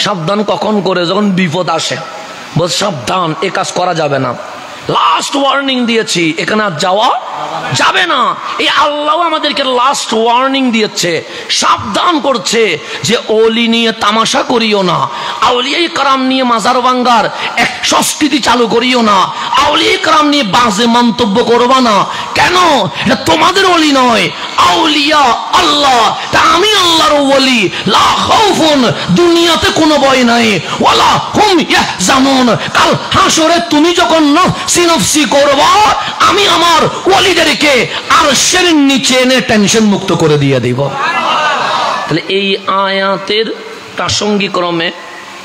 সাবধান কখন করে? যখন বিপদ আসে, বল সাবধান, এ কাজ করা যাবে না, লাস্ট ওয়ার্নিং দিয়েছি, এখানে আর যাওয়া যাবে না। এই আল্লাহ আমাদেরকে লাস্ট ওয়ার্নিং দিয়েছে, সাবধান করছে যে ওলি নিয়ে তামাশা করিও না, আউলিয়া کرام নিয়ে মাজার ভাঙ্গার এক সংস্কৃতি চালু করিও না, আউলিয়া کرام নিয়ে বাজে মন্তব্য করবা না। কেন? এটা তোমাদের ওলি নয়, আউলিয়া আল্লাহ। তা আমি আল্লাহর ওলি, লা খাউফুন, দুনিয়াতে কোনো ভয় নাই, ওয়ালা হুম ইয়াহজানুন, কাল হাসরে তুমি যখন নফসি নফসি করবা, আমি আমার ওলিদেরকে আরশের নিচে এনে টেনশন মুক্ত করে দিয়ে দিব। তাহলে এই আয়াতের প্রাসঙ্গিক ক্রমে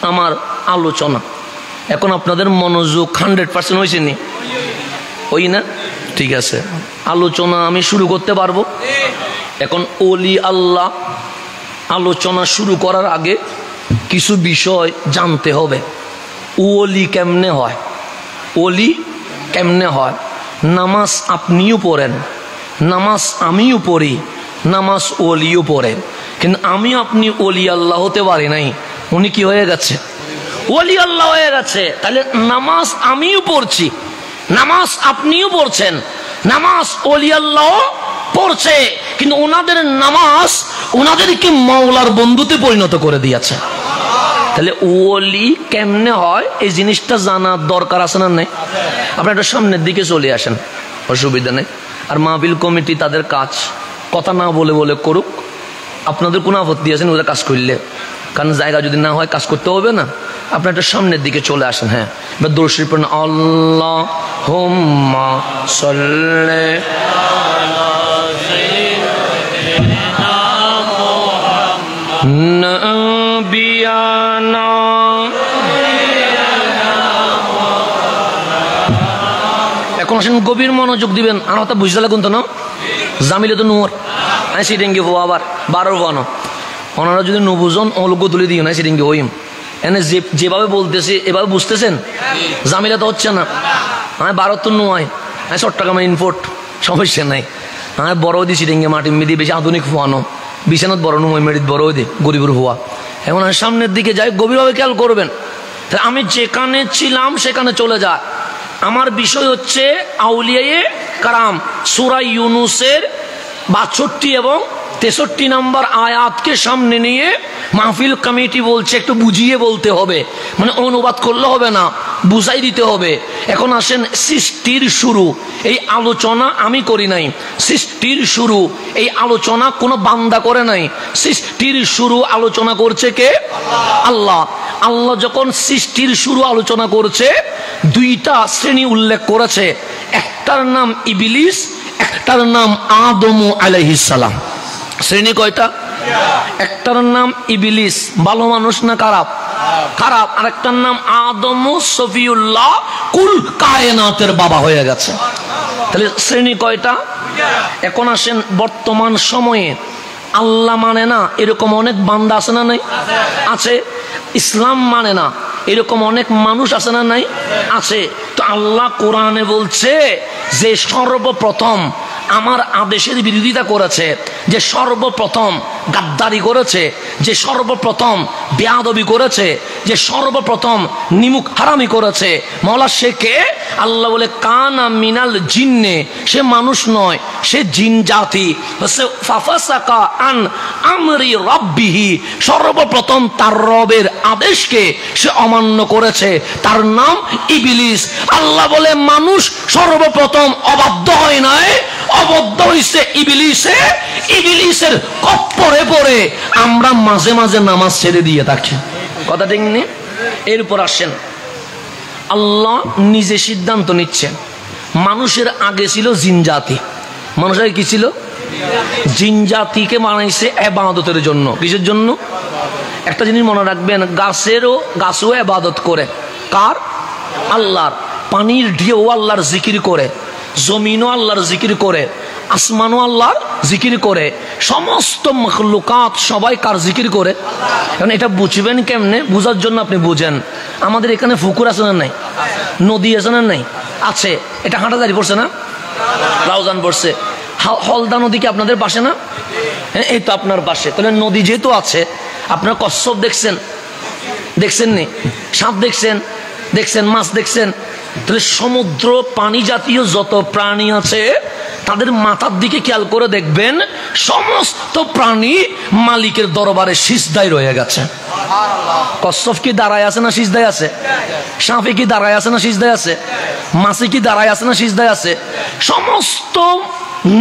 আমার আলোচনা, এখন আপনাদের মনোযোগ 100% হয়েছে নি? ওই না? ঠিক আছে, আলোচনা আমি শুরু করতে পারবো। এখন ওলি আল্লাহ আলোচনা শুরু করার আগে কিছু বিষয় জানতে হবে। ওলি কেমনে হয়? ওলি কেমনে হয়? নামাজ আপনিও পড়েন, নামাজ আমিও পড়ি, নামাজ ওলিও পড়েন, কিন্তু আমি আপনি ওলি আল্লাহ হতে পারি নাই। উনি কি হয়ে গেছে? ওলি আল্লাহ হয়ে গেছে। তাহলে নামাজ আমিও পড়ছি, নামাজ আপনিও পড়ছেন, নামাজ ওলি আল্লাহ পড়ছে, কিন্তু ওনাদের নামাজ ওনাদেরকে মাওলার বন্ধুতে পরিণত করে দিয়েছে। তাহলে ওলি কেমনে হয় এই জিনিসটা জানার দরকার আছে না নাই? আপনারা একটু সামনের দিকে চলে আসেন, অসুবিধা নেই। আর মাহফিল কমিটি তাদের কাজ কথা না বলে বলে করুক, আপনাদের কোনো আপত্তি আছেন ওদের কাজ করলে? কারণ জায়গা যদি না হয় কাজ করতে হবে না। আপনারা একটু সামনের দিকে চলে আসেন। হ্যাঁ, এবার দরুদ শরীফ পড়েন, আল্লাহুম্মা সাল্লি নাবিয়ানা। এখন আসেন, গভীর মনোযোগ দিবেন। আর হয়তো বুঝতে লাগুন তো না, জামিলে তো নুর সিটিঙ্গি হো আবার 12 বানো, ওনারা যদি নবুজন অলোক তুলে দিও না সিটিঙ্গি হইম। এনে যেভাবে বলতেছে এভাবে বুঝতেছেন? জামিলা তো হচ্ছে না। হ্যাঁ, 12 তো নয়, হ্যাঁ, চট্টগ্রামে ইনপোর্ট, সমস্যা নাই। হ্যাঁ, বড় দি সিটিঙ্গে মাটি মেদি বেশি আধুনিক হওয়ানো, বিছানাত বড় নুয় মেডিত বড় দে গরিবুর হওয়া। এখন সামনের দিকে যাই, গভীরভাবে খেয়াল করবেন। আমি যেখানে ছিলাম সেখানে চলে যায়। আমার বিষয় হচ্ছে আউলিয়ায়ে کرام, সূরা ইউনূসের 62 এবং 63 নম্বর আয়াতকে সামনে নিয়ে মাহফিল কমিটি বলছে একটু বুঝিয়ে বলতে হবে, মানে অনুবাদ করলে হবে না, বুঝাই দিতে হবে। এখন আসেন, সৃষ্টির শুরু এই আলোচনা আমি করি নাই, সৃষ্টির শুরু এই আলোচনা কোনো বান্দা করে নাই, সৃষ্টির শুরু আলোচনা করছে কে? আল্লাহ। আল্লাহ যখন সৃষ্টির শুরু আলোচনা করছে, দুইটা শ্রেণী উল্লেখ করেছে, একটার নাম ইবলিস, একটার নাম আদম আলাইহিস সালাম। শ্রেণী কয়টা? একটার নাম ইবলিস, ভালো মানুষ না খারাপ? খারাপ। আর একটার নাম আদম সফিউল্লাহ, কুল কায়নাতের বাবা হয়ে গেছে। তাহলে শ্রেণী কয়টা? এখন আসেন, বর্তমান সময়ে আল্লাহ মানে না এরকম অনেক বান্দা আছে না নাই? আছে। ইসলাম মানে না এরকম অনেক মানুষ আছে না নাই? আছে। তো আল্লাহ কোরআনে বলছে যে সর্বপ্রথম আমার আদেশের বিরোধিতা করেছে, যে সর্বপ্রথম গাদ্দারি করেছে, যে সর্বপ্রথম বেয়াদবি করেছে, যে সর্বপ্রথম নিমুখ হারামি করেছে, মাওলা সে কে? আল্লাহ বলে কানা মিনাল জিন্নে, সে মানুষ নয়, সে জিন জাতি। ফাফাসাকা আন আমরি রাব্বিহি, সর্বপ্রথম তার রবের আদেশকে সে অমান্য করেছে, তার নাম ইবলিস। আল্লাহ বলে মানুষ সর্বপ্রথম অবাধ্য হয় নাই, অবদ্ধ হইছে ইবলিসে। ইবলিসের কপ্পরে পড়ে আমরা মাঝে মাঝে নামাজ ছেড়ে দিয়ে থাকি, কথা ঠিক নেই? এরপর আসেন, আল্লাহ নিজে সিদ্ধান্ত নিচ্ছেন। মানুষের আগে ছিল জিন জাতি। মানুষের কি ছিল? জিন জাতিকে বানাইছে ইবাদতের জন্য। কিসের জন্য? একটা জিনিস মনে রাখবেন, গাছও ইবাদত করে। কার? আল্লাহর। পানির ঢেউ আল্লাহর জিকির করে, জমিনও আল্লাহর জিকির করে, আসমানও আল্লাহর জিকির করে, সমস্ত মখলুকাত সবাই কার জিকির করে? এখন এটা বুঝবেন কেমনে? বুঝার জন্য আপনি বুঝেন, আমাদের এখানে পুকুর আছে না নাই? নদী আছে না নাই? আছে। এটা হাঁটাদারি পড়ছে না? রাউজান পড়ছে। হলদা নদী কি আপনাদের পাশে না? হ্যাঁ, এই তো আপনার পাশে। তাহলে নদী যেহেতু আছে, আপনার কচ্ছপ দেখছেন? দেখছেন নি? সাপ দেখছেন, দেখছেন মাছ দেখছেন। তাহলে সমুদ্র পানি জাতীয় যত প্রাণী আছে তাদের মাথার দিকে খেয়াল করে দেখবেন, সমস্ত প্রাণী মালিকের দরবারে সিজদায় রয়ে গেছে। কচ্ছপ কি দাঁড়ায় আছে না সিজদায় আছে? সাপে কি দাঁড়ায় আছে না সিজদায় আছে? মাছে কি দাঁড়ায় আছে না সিজদায় আছে? সমস্ত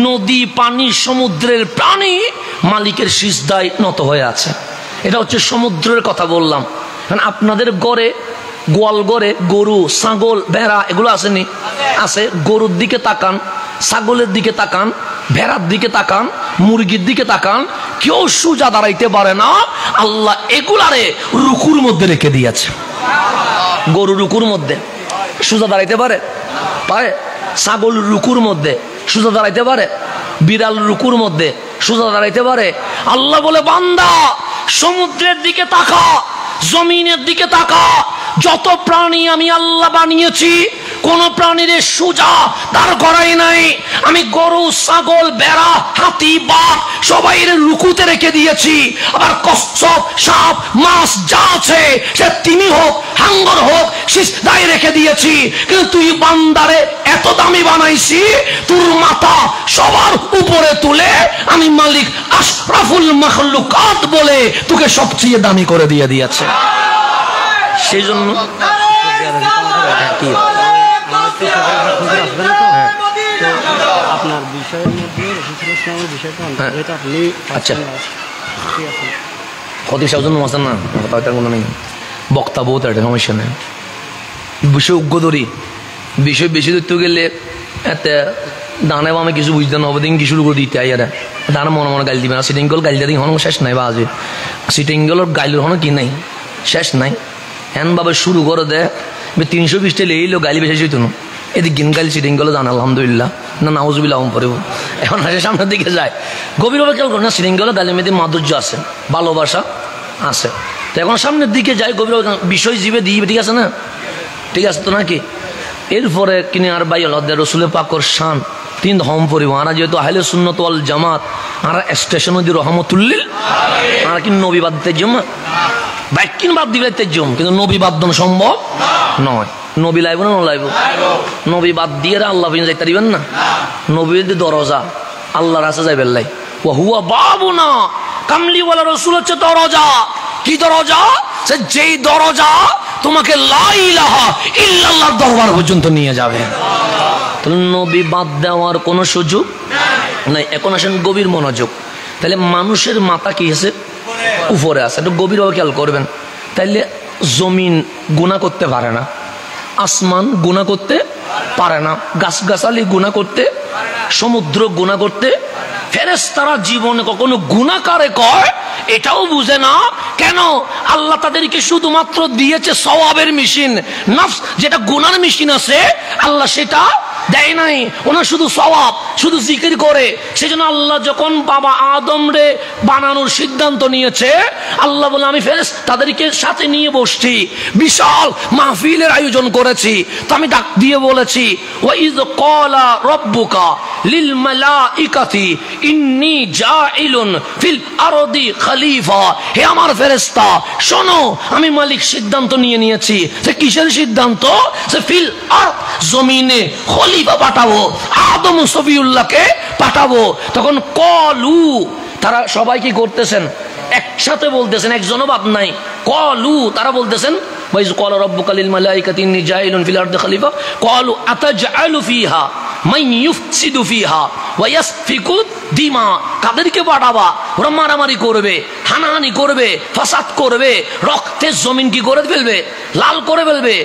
নদী, পানি, সমুদ্রের প্রাণী মালিকের সিজদায় নত হয়ে আছে। এটা হচ্ছে সমুদ্রের কথা বললাম। কারণ আপনাদের ঘরে, গোয়াল ঘরে গরু, ছাগল, ভেড়া এগুলো আসেনি? আছে। গরুর দিকে তাকান, ছাগলের দিকে তাকান, ভেড়ার দিকে তাকান, মুরগির দিকে তাকান, কেউ সোজা দাঁড়াইতে পারে না। আল্লাহ এগুলারে রুকুর মধ্যে রেখে দিয়েছে। গরু রুকুর মধ্যে সোজা দাঁড়াইতে পারে? পারে। ছাগল রুকুর মধ্যে সোজা দাঁড়াইতে পারে? বিড়াল রুকুর মধ্যে সোজা দাঁড়াইতে পারে? আল্লাহ বলে, বান্দা সমুদ্রের দিকে তাকা, জমিনের দিকে তাকা, যত প্রাণী আমি আল্লাহ বানিয়েছি কোন প্রাণীর সোজা দাঁড় করাই নাই। আমি গরু, ছাগল, ভেড়া, হাতি, বাঘ সবাই রুকুতে রেখে দিয়েছি। আবার কচ্ছপ, সাপ, মাছ যা আছে সে তিমি হোক, হাঙ্গর হোক, সিজদায় রেখে দিয়েছি। কিন্তু তুই বান্দারে এত দামি বানাইছি, তোর মাথা সবার উপরে তুলে আমি মালিক আশরাফুল মাখলুকাত বলে তোকে সবচেয়ে দামি করে দিয়ে দিয়েছে। সেই জন্য আপনার বিষয়ের মধ্যে বিষয়টা আপনি আচ্ছা ক্ষতি সাহায্য মাসান না কোনো নেই, বক্তা বহুত একটা সমস্যা নেই। বিষয় উগ্র ধরি, বিষয় বেশি ধরতে গেলে এতে দানে বামে কিছু বুঝতে না হবে, দিন কিছু করে দিতে আই এরা দানা মনে মনে গাইল দিবে না। সিটিংগল গাইল দিয়ে হন শেষ নাই, বা আজে সিটিংগলের গাইলের হন কি নাই, শেষ নাই। হ্যান ভাবে শুরু করে দেয় 320টা লেইলো গাইলি বেশি হইতো না। এদিক গিন গাইল সিটিংগলে জান আলহামদুলিল্লাহ না নাউজুবিল্লাহ পড়ব। এখন আসে সামনের দিকে যায়, গভীরভাবে খেয়াল করে না, সিটিংগলে গাইলের মধ্যে মাধুর্য আছে, ভালোবাসা আছে। তো এখন সামনের দিকে যায়, গভীরভাবে বিষয় জীবে দিবে, ঠিক আছে না? ঠিক আছে তো নাকি? এরপরে কিনে আর ভাই আল্লাহ রসুলের পাকর শান তিন হম পরিব। আরা যেহেতু আহলে সুন্নাত ওয়াল জামাত, আরা স্টেশন দি রহমতুল্লিল, আর কি নবী বাদ দিতে জমা বাইকিন বাদ দিবে তেজম, কিন্তু নবী বাদ দেন সম্ভব নয়। নবী লাইব না লাইব? নবী বাদ দিয়ে আল্লাহ যাইতে দিবেন না। নবী দরজা, আল্লাহর কাছে যাইবেন লাই। ও হুয়া বাবু না কামলিওয়ালা রসুল হচ্ছে দরজা। কি দরজা? যেই দরজা তোমাকে লা ইলাহা ইল্লাল্লাহর দরবার পর্যন্ত নিয়ে যাবে। তাহলে নবী বাদ দেওয়ার কোনো সুযোগ নাই। এখন আসেন গভীর মনোযোগ। তাহলে মানুষের মাথা কি আছে? উপরে আছে। একটু গভীরভাবে খেয়াল করবেন। তাইলে জমিন গুনাহ করতে পারে না, আসমান গুনাহ করতে পারে না, গাছগাছালি গুনাহ করতে, সমুদ্র গুনাহ করতে, ফেরেশতারা জীবনে কখনো গুনাহকারে কয় এটাও বুঝে না। কেন? আল্লাহ তাদেরকে শুধুমাত্র দিয়েছে সওয়াবের মেশিন। নফস যেটা গুনার মেশিন আছে আল্লাহ সেটা দেয় নাই। ওনার শুধু সওয়াব, শুধু জিকির করে। সেজন্য আল্লাহ যখন বাবা আদম রে বানানোর সিদ্ধান্ত নিয়েছে, আল্লাহ বলে আমি তাদেরকে সাথে নিয়ে বসছি, বিশাল মাহফিলের আয়োজন করেছি। তো আমি ডাক দিয়ে বলেছি, ওয়াইজ ক্বালা রাব্বুকা লিল মালাইকাতি ইন্নী জাইলুন ফিল আরদি খলিফা। হে আমার ফেরেশতা শোনো, আমি মালিক সিদ্ধান্ত নিয়েছি। সে কিসের সিদ্ধান্ত? সে ফিল আরদ, জমিনে খলিফা পাঠাবো, আদম সফিউল্লাহকে পাঠাবো। তখন কলু, তারা সবাই কি করতেছেন? একসাথে বলতেছেন, একজনও বাদ নাই। কলু, তারা বলতেছেন ওয়াইজ ক্বালা রাব্বুকা লিল মালাইকাতি ইন্নী জাইলুন ফিল আরদি খলিফা ক্বালু আতাজআলু ফিহা মান ইউফসিদু ফিহা ওয়া ইয়াসফিকু দিমা। কাদেরকে পাঠাবা? ওরা মারামারি করবে, হানাহানি করবে, ফাসাদ করবে, রক্তের জমিন কি করে ফেলবে? লাল করে ফেলবে।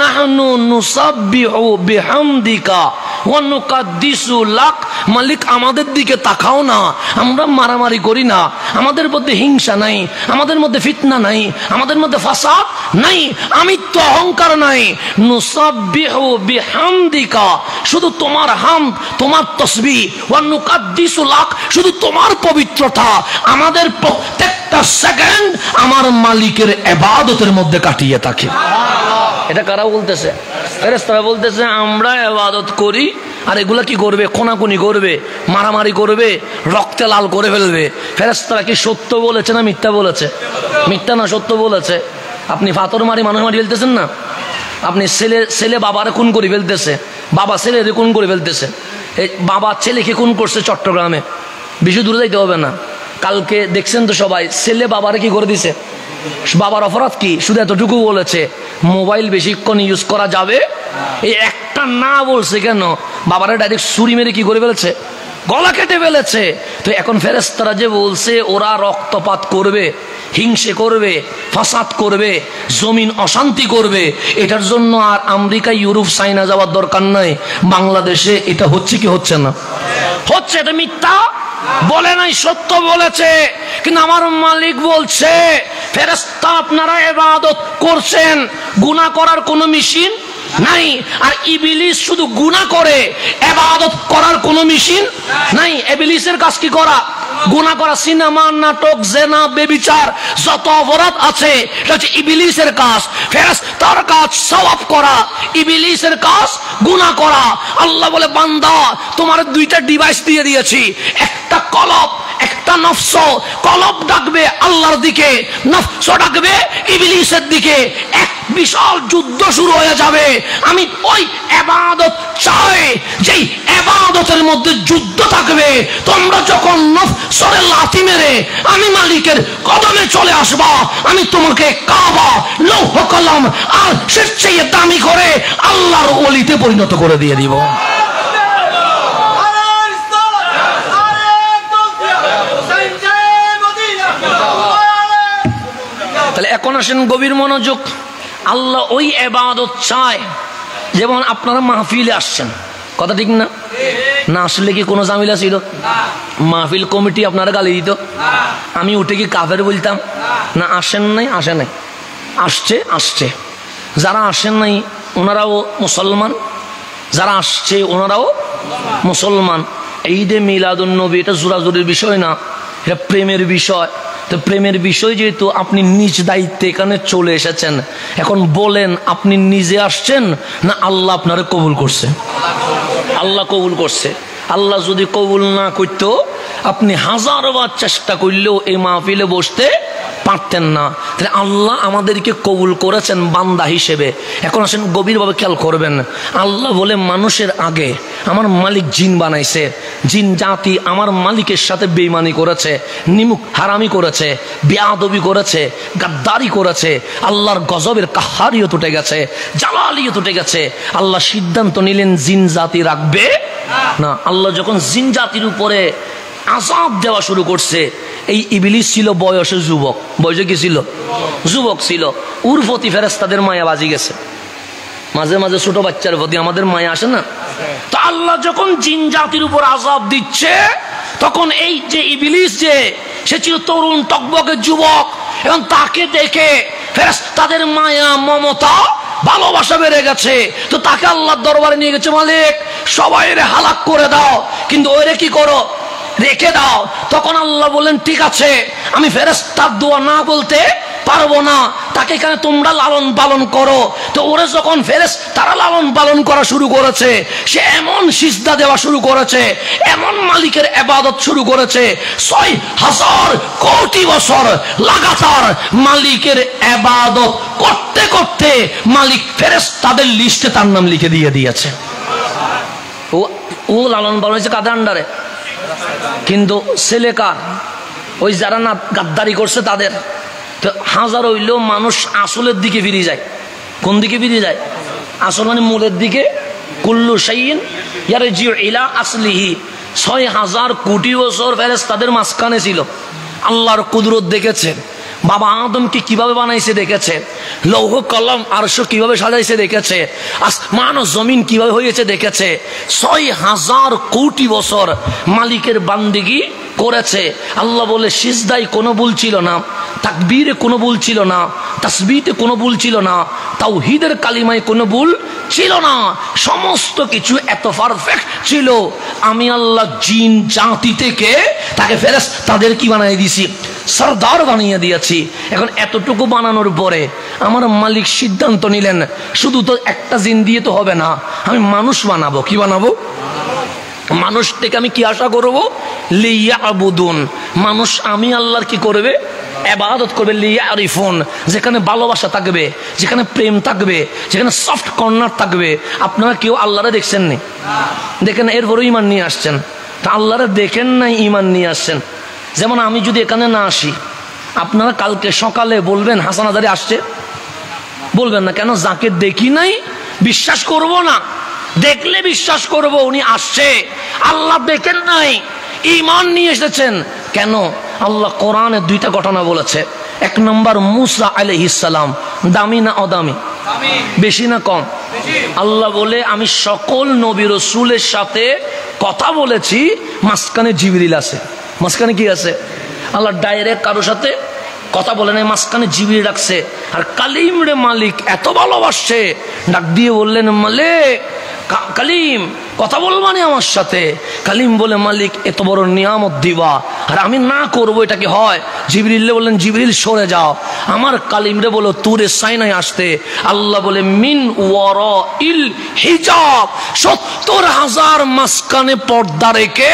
নাহনু নুসাব্বিহু বিহামদিকা ওয়া নুকাদ্দিসু লাক। মালিক আমাদের দিকে তাকাও না, আমরা মারামারি করি না, আমাদের মধ্যে হিংসা নাই, আমাদের মধ্যে ফিতনা নাই, আমাদের মধ্যে ফাসাদ নাই, আমি তো অহংকার নাই। নুসাব্বিহু বিহামদিকা, শুধু তোমার হামদ, তোমার তাসবিহ, ওয়া নুকাদ্দিসু লাক, শুধু তোমার পবিত্রতা। আমাদের প্রত্যেকটা সেকেন্ড আমার মালিকের ইবাদতের মধ্যে কাটিয়ে থাকে। এটা কারা বলতেছে? ফেরেশতারা বলতেছে আমরা ইবাদত করি, আর এগুলা কি করবে? কোনাকুনি করবে, মারামারি করবে, রক্তে লাল করে ফেলবে। ফেরেশতারা কি সত্য বলেছে না মিথ্যা বলেছে? মিথ্যা না সত্য বলেছে? আপনি ফাতর মারি মানুষ মারি ফেলতেছেন না, আপনি ছেলে বাবারে খুন করে ফেলতেছে, বাবা ছেলেরে খুন করে ফেলতেছে। এই বাবা ছেলেকে খুন করছে চট্টগ্রামে, বেশি দূরে যাইতে হবে না। কালকে দেখছেন তো সবাই, ছেলে বাবারে কি করে দিছে। বাবার অপরাধ কি? শুধু এতটুকু বলেছে মোবাইল বেশিক্ষণ ইউজ করা যাবে। এই একটা না বলছে কেন, বাবারা ডাইরেক্ট ছুরি মেরে কি করে ফেলেছে, গলা কেটে ফেলেছে। তো এখন ফেরেশতারা যে বলছে ওরা রক্তপাত করবে, হিংসে করবে, ফাসাদ করবে, জমিন অশান্তি করবে, এটার জন্য আর আমেরিকা, ইউরোপ, চাইনা যাওয়ার দরকার নাই। বাংলাদেশে এটা হচ্ছে কি হচ্ছে না? হচ্ছে। এটা মিথ্যা বলে নাই, সত্য বলেছে। কিন্তু আমার মালিক বলছে ফেরেশতা আপনারা ইবাদত করছেন, গুনাহ করার কোনো মেশিন নাই। আর ইবলিস শুধু গুনাহ করে, ইবাদত করার কোনো মেশিন নাই। ইবলিসের কাজ কি করা? গুনাহ করা। সিনেমা, নাটক, জেনা, বেবিচার, যত অপরাধ আছে এটা হচ্ছে ইবলিসের কাজ। ফেরেশতার কাজ সওয়াব করা, ইবলিসের কাজ গুনাহ করা। আল্লাহ বলে বান্দা তোমার দুইটা ডিভাইস দিয়ে দিয়েছি, একটা কলব, একটা নফস। কলব ডাকবে আল্লাহর দিকে, নফস ডাকবে ইবলিসের দিকে। এক বিশাল যুদ্ধ শুরু হয়ে যাবে। আমি ওই ইবাদত চাই যেই ইবাদতের মধ্যে যুদ্ধ থাকবে। তোমরা যখন নফসরে লাথি মেরে আমি মালিকের কদমে চলে আসবা, আমি তোমাকে কাবা, লৌহ কলম আর সে চেয়ে দামি করে আল্লাহর ওলিতে পরিণত করে দিয়ে দিব। তাহলে এখন আসেন গভীর মনোযোগ। আল্লাহ ওই ইবাদত চায়, যেমন আপনারা মাহফিলে আসছেন, কথা ঠিক না? না আসলে কি কোনো ঝামেলা ছিল? মাহফিল কমিটি আপনারা গালি দিত, আমি উঠে কি কাফের বলতাম? না, আসেন নাই, আসে নাই, আসছে আসছে। যারা আসেন নাই ওনারাও মুসলমান, যারা আসছে ওনারাও মুসলমান। ঈদে মিলাদুন নবী এটা জোরাজুরির বিষয় না, এটা প্রেমের বিষয়। তো প্রেমের বিষয় যেহেতু আপনি নিজ দায়িত্বে এখানে চলে এসেছেন, এখন বলেন আপনি নিজে আসছেন না আল্লাহ আপনারে কবুল করছে? আল্লাহ কবুল করছে। আল্লাহ যদি কবুল না করতো আপনি হাজারবার চেষ্টা করলেও এই মাহফিলে বসতে পারতেন না। তাহলে আল্লাহ আমাদেরকে কবুল করেছেন বান্দা হিসেবে। এখন আসেন গভীরভাবে খেয়াল করবেন। আল্লাহ বলে মানুষের আগে আমার মালিক জিন বানাইছে। জিন জাতি আমার মালিকের সাথে বেঈমানি করেছে, নিমুখ হারামি করেছে, বেয়াদবি করেছে, গাদ্দারি করেছে। আল্লাহর গজবের কাহারিয়ত উঠে গেছে, জালালিয়ত উঠে গেছে। আল্লাহ সিদ্ধান্ত নিলেন জিন জাতি রাখবে না। আল্লাহ যখন জিন জাতির উপরে আযাব দেওয়া শুরু করছে, এই ইবলিস ছিল বয়সে যুবক। বয়সে কি ছিল? যুবক ছিল। ওর প্রতি ফেরেশতাদের মায়া বাজি গেছে। মাঝে মাঝে ছোট বাচ্চার প্রতি আমাদের মায়া আসে না? তো আল্লাহ যখন জিন জাতির উপর আযাব দিচ্ছে, তখন এই যে ইবলিস, যে সে ছিল তরুণ টকবকে যুবক, এবং তাকে দেখে ফেরেশতাদের মায়া, মমতা, ভালোবাসা বেড়ে গেছে। তো তাকে আল্লাহর দরবারে নিয়ে গেছে, মালিক সবাইরে হালাক করে দাও, কিন্তু ওরে কি করো, রেখে দাও। তখন আল্লাহ বললেন ঠিক আছে, আমি ফেরেশতার দোয়া না বলতে পারবো না, তাকে এখানে তোমরা লালন পালন করো। তো ওরে যখন ফেরেশতারা লালন পালন করা শুরু করেছে, সে এমন সিজদা দেওয়া শুরু করেছে, এমন মালিকের ইবাদত শুরু করেছে, ৬,০০০ কোটি বছর লাগাতার মালিকের ইবাদত করতে করতে মালিক ফেরেশতাদের লিস্টে তার নাম লিখে দিয়ে দিয়েছে। ও লালন পালন হয়েছে কাদের আন্ডারে? কিন্তু ছেলে কার? ওই যারা না গাদ্দারি করছে তাদের। তো হাজার হইলেও মানুষ আসলের দিকে ফিরে যায়। কোন দিকে ফিরে যায়? আসল মানে মূলের দিকে। কুল্লু শাইইন ইয়ারজিউ ইলা আসলিহি। ৬,০০০ কোটি বছর ফেরেশতাদের মাঝখানে ছিল। আল্লাহর কুদরত দেখেছেন, বাবা আদমকে কিভাবে বানাইছে দেখেছে, লৌহ কলম আরশ কিভাবে সাজাইছে দেখেছে, আসমান ও জমিন কিভাবে হয়েছে দেখেছে। ৬,০০০ কোটি বছর মালিকের বান্দিগি করেছে। আল্লাহ বলে সিজদায় কোনো ভুল ছিল না, তাকবীরে কোনো ভুল ছিল না, তাসবিতে কোনো ভুল ছিল না, তাওহীদের কালিমায় কোনো ভুল ছিল না। সমস্ত কিছু এত পারফেক্ট ছিল। আমি আল্লাহ জিন জাতি থেকে তাকে ফেরেশতাদের কি বানিয়ে দিয়েছি? সরদার বানিয়ে দিয়েছি। এখন এতটুকু বানানোর পরে আমার মালিক সিদ্ধান্ত নিলেন শুধু তো একটা জিন দিয়ে তো হবে না, আমি মানুষ বানাবো। কি বানাবো? মানুষ থেকে আমি কি আশা করবো? লিয়াবুদুন। মানুষ আমি আল্লাহর কি করবে? ইবাদত করবে লিয়ারিফুন, যেখানে ভালোবাসা থাকবে, যেখানে প্রেম থাকবে, যেখানে সফট কর্নার থাকবে। আপনারা কেউ আল্লাহরে দেখছেন নি? দেখেন, এরপরও ইমান নিয়ে আসছেন। তা আল্লাহরে দেখেন নাই, ইমান নিয়ে আসছেন। যেমন আমি যদি এখানে না আসি, আপনারা কালকে সকালে বলবেন হাসান হাজারি আসছে? বলবেন না। কেন? যাকে দেখি নাই বিশ্বাস করব না, দেখলে বিশ্বাস করব উনি আসছে। আল্লাহ দেখেন নাই, ঈমান নিয়ে এসেছেন। কেন? আল্লাহ কোরআনে দুইটা ঘটনা বলেছে। এক নম্বর, মুসা আলাইহিস সালাম। দামি না অদামি? বেশি না কম? আল্লাহ বলে আমি সকল নবী রাসূলের সাথে কথা বলেছি, মাঝখানে জিবরিল আছে। মাঝখানে কি আছে? আল্লাহ ডাইরেক্ট কারোর সাথে কথা বলে নাই, মাঝখানে জিবরিল রাখছে। আর কালিম রে মালিক এত ভালোবাসছে, ডাক দিয়ে বললেন, মালিক কালিম কথা বলবানি আমার সাথে? কালিম বলে, মালিক এত বড় নিয়ামত দিবা আর আমি না করবো, এটা কি হয়? জিবরিল বললেন, জিবরিল সরে যাও। আমার কালিম রে বলো তুরে সাইনায় আসতে। আল্লাহ বলে, মিন ওয়ারাইল হিজাব, ৭০,০০০ মাঝখানে পর্দা রেখে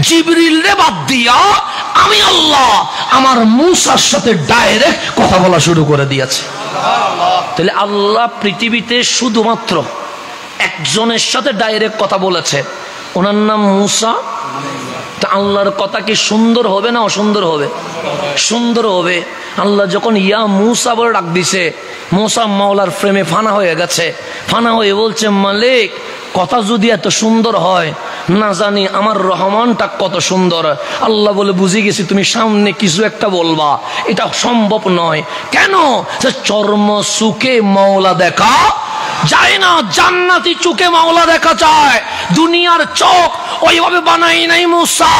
জিবরিল রে বাদ দিয়া আমি আল্লাহ আমার মুসার সাথে ডাইরেক্ট কথা বলা শুরু করে দিয়েছে। তাহলে আল্লাহ পৃথিবীতে শুধুমাত্র একজনের সাথে ডাইরেক্ট কথা বলেছে, ওনার নাম মুসা। তা আল্লাহর কথা কি সুন্দর হবে না অসুন্দর হবে? সুন্দর হবে। আল্লাহ যখন ইয়া মুসা বলে ডাক দিছে, মুসা মাওলার প্রেমে ফানা হয়ে গেছে। ফানা হয়ে বলছে, মালিক কথা যদি এত সুন্দর হয়, না জানি আমার রহমানটা কত সুন্দর। আল্লাহ বলে, বুঝে গেছি তুমি সামনে কিছু একটা বলবা, এটা সম্ভব নয়। কেন? চর্ম সুখে মাওলা দেখা যায় না, জান্নাতি চোখে মাওলা দেখা যায়। দুনিয়ার চোখ ওইভাবে বানাই নাই মুসা,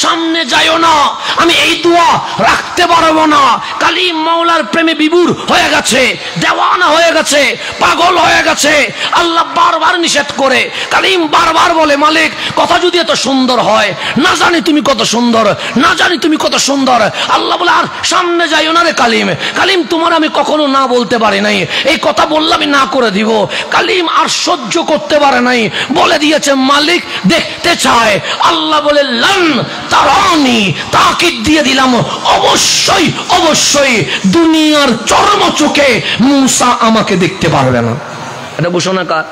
সামনে যাইও না, আমি এই দোয়া রাখতে পারবো না। কালিম মাওলার প্রেমে বিভোর হয়ে গেছে, দেওয়ানা হয়ে গেছে, পাগল হয়ে গেছে। আল্লাহ বারবার নিষেধ করে, কালিম বারবার বলে, মালিক কথা যদি এত সুন্দর হয়, না জানি তুমি কত সুন্দর, না জানি তুমি কত সুন্দর। আল্লাহ বলে, আর সামনে যাইও না রে কালিম, কালিম তোমার আমি কখনো না বলতে পারি নাই, এই কথা বললে আমি না করে দিব। কালিম আর সহ্য করতে পারে নাই, বলে দিয়েছে, মালিক দেখতে চায়। আল্লাহ বলে, লান তারানি, তাকিদ দিয়ে দিলাম, অবশ্যই অবশ্যই দুনিয়ার চরম চোখে মুসা আমাকে দেখতে পারবে না। এটা ঘোষণা কার?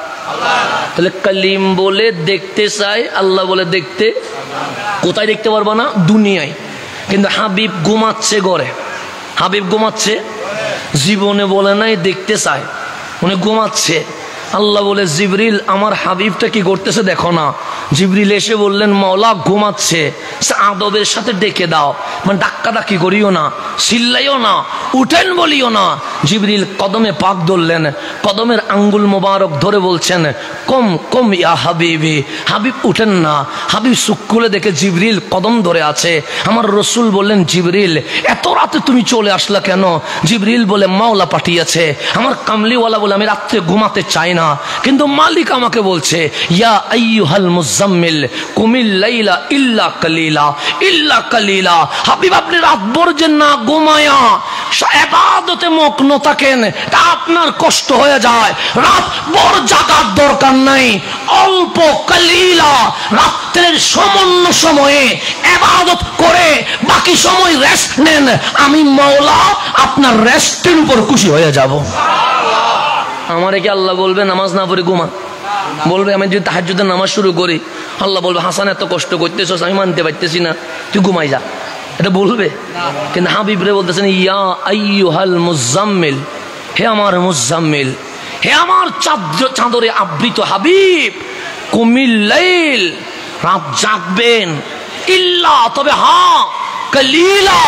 তাহলে কালিম বলে দেখতে চাই, আল্লাহ বলে দেখতে কোথায় দেখতে পারবা না? দুনিয়ায়। কিন্তু হাবিব ঘুমাচ্ছে ঘরে, হাবিব ঘুমাচ্ছে, জীবনে বলে নাই দেখতে চায়, উনি ঘুমাচ্ছে। আল্লাহ বলে, জিবরিল আমার হাবিবটা কি করতেছে দেখো না। জিবরিল এসে বললেন, মাওলা ঘুমাচ্ছে, আদবের সাথে ডেকে দাও, মানে ডাক্কা ডাকি করিও না, চিল্লাইও না, উঠেন বলিও না। জিবরিল কদমে পাক ধরলেন, কদমের আঙ্গুল মোবারক ধরে বলছেন, কম কম ইয়া হাবিবি, হাবিব উঠেন না। হাবিব চোখ খুলে দেখে জিবরিল কদম ধরে আছে। আমার রসুল বললেন, জিবরিল এত রাতে তুমি চলে আসলা কেন? জিবরিল বলে, মাওলা পাঠিয়েছে। আমার কামলিওয়ালা বলে, আমি রাত্রে ঘুমাতে চাই না, কিন্তু মালিক আমাকে বলছে, ইয়া আইয়ুহাল মুজাম্মিল কুমিল লাইলা ইল্লা কালিলা, ইল্লা কালিলা। হাবিব আপনি রাতভর যে না ঘুমায়া ইবাদতে মগ্ন থাকেন, তা আপনার কষ্ট হয়ে যায়। রাতভর জাগার দরকার নাই, অল্প কালিলা রাত্রের সামান্য সময়ে ইবাদত করে বাকি সময় রেস্ট নেন, আমি মাওলা আপনার রেস্টের উপর খুশি হয়ে যাব। আমারে কি আল্লাহ বলবে নামাজ না পড়ে ঘুমা? বলবে আমি যদি তাহাজ্জুদের নামাজ শুরু করি, আল্লাহ বলবে, হাসান এত কষ্ট করতেছস, আমি মানতে পারতেছি না, তুই ঘুমাই যা, এটা বলবে? কিন্তু হাবিব রে বলতেছেন, ইয়া আইয়ুহাল মুজাম্মিল, হে আমার মুজাম্মিল, হে আমার চাদরে আবৃত হাবিব, কুমিল লাইল, রাত জাগবেন, ইল্লা তবে হ্যাঁ কালিলা,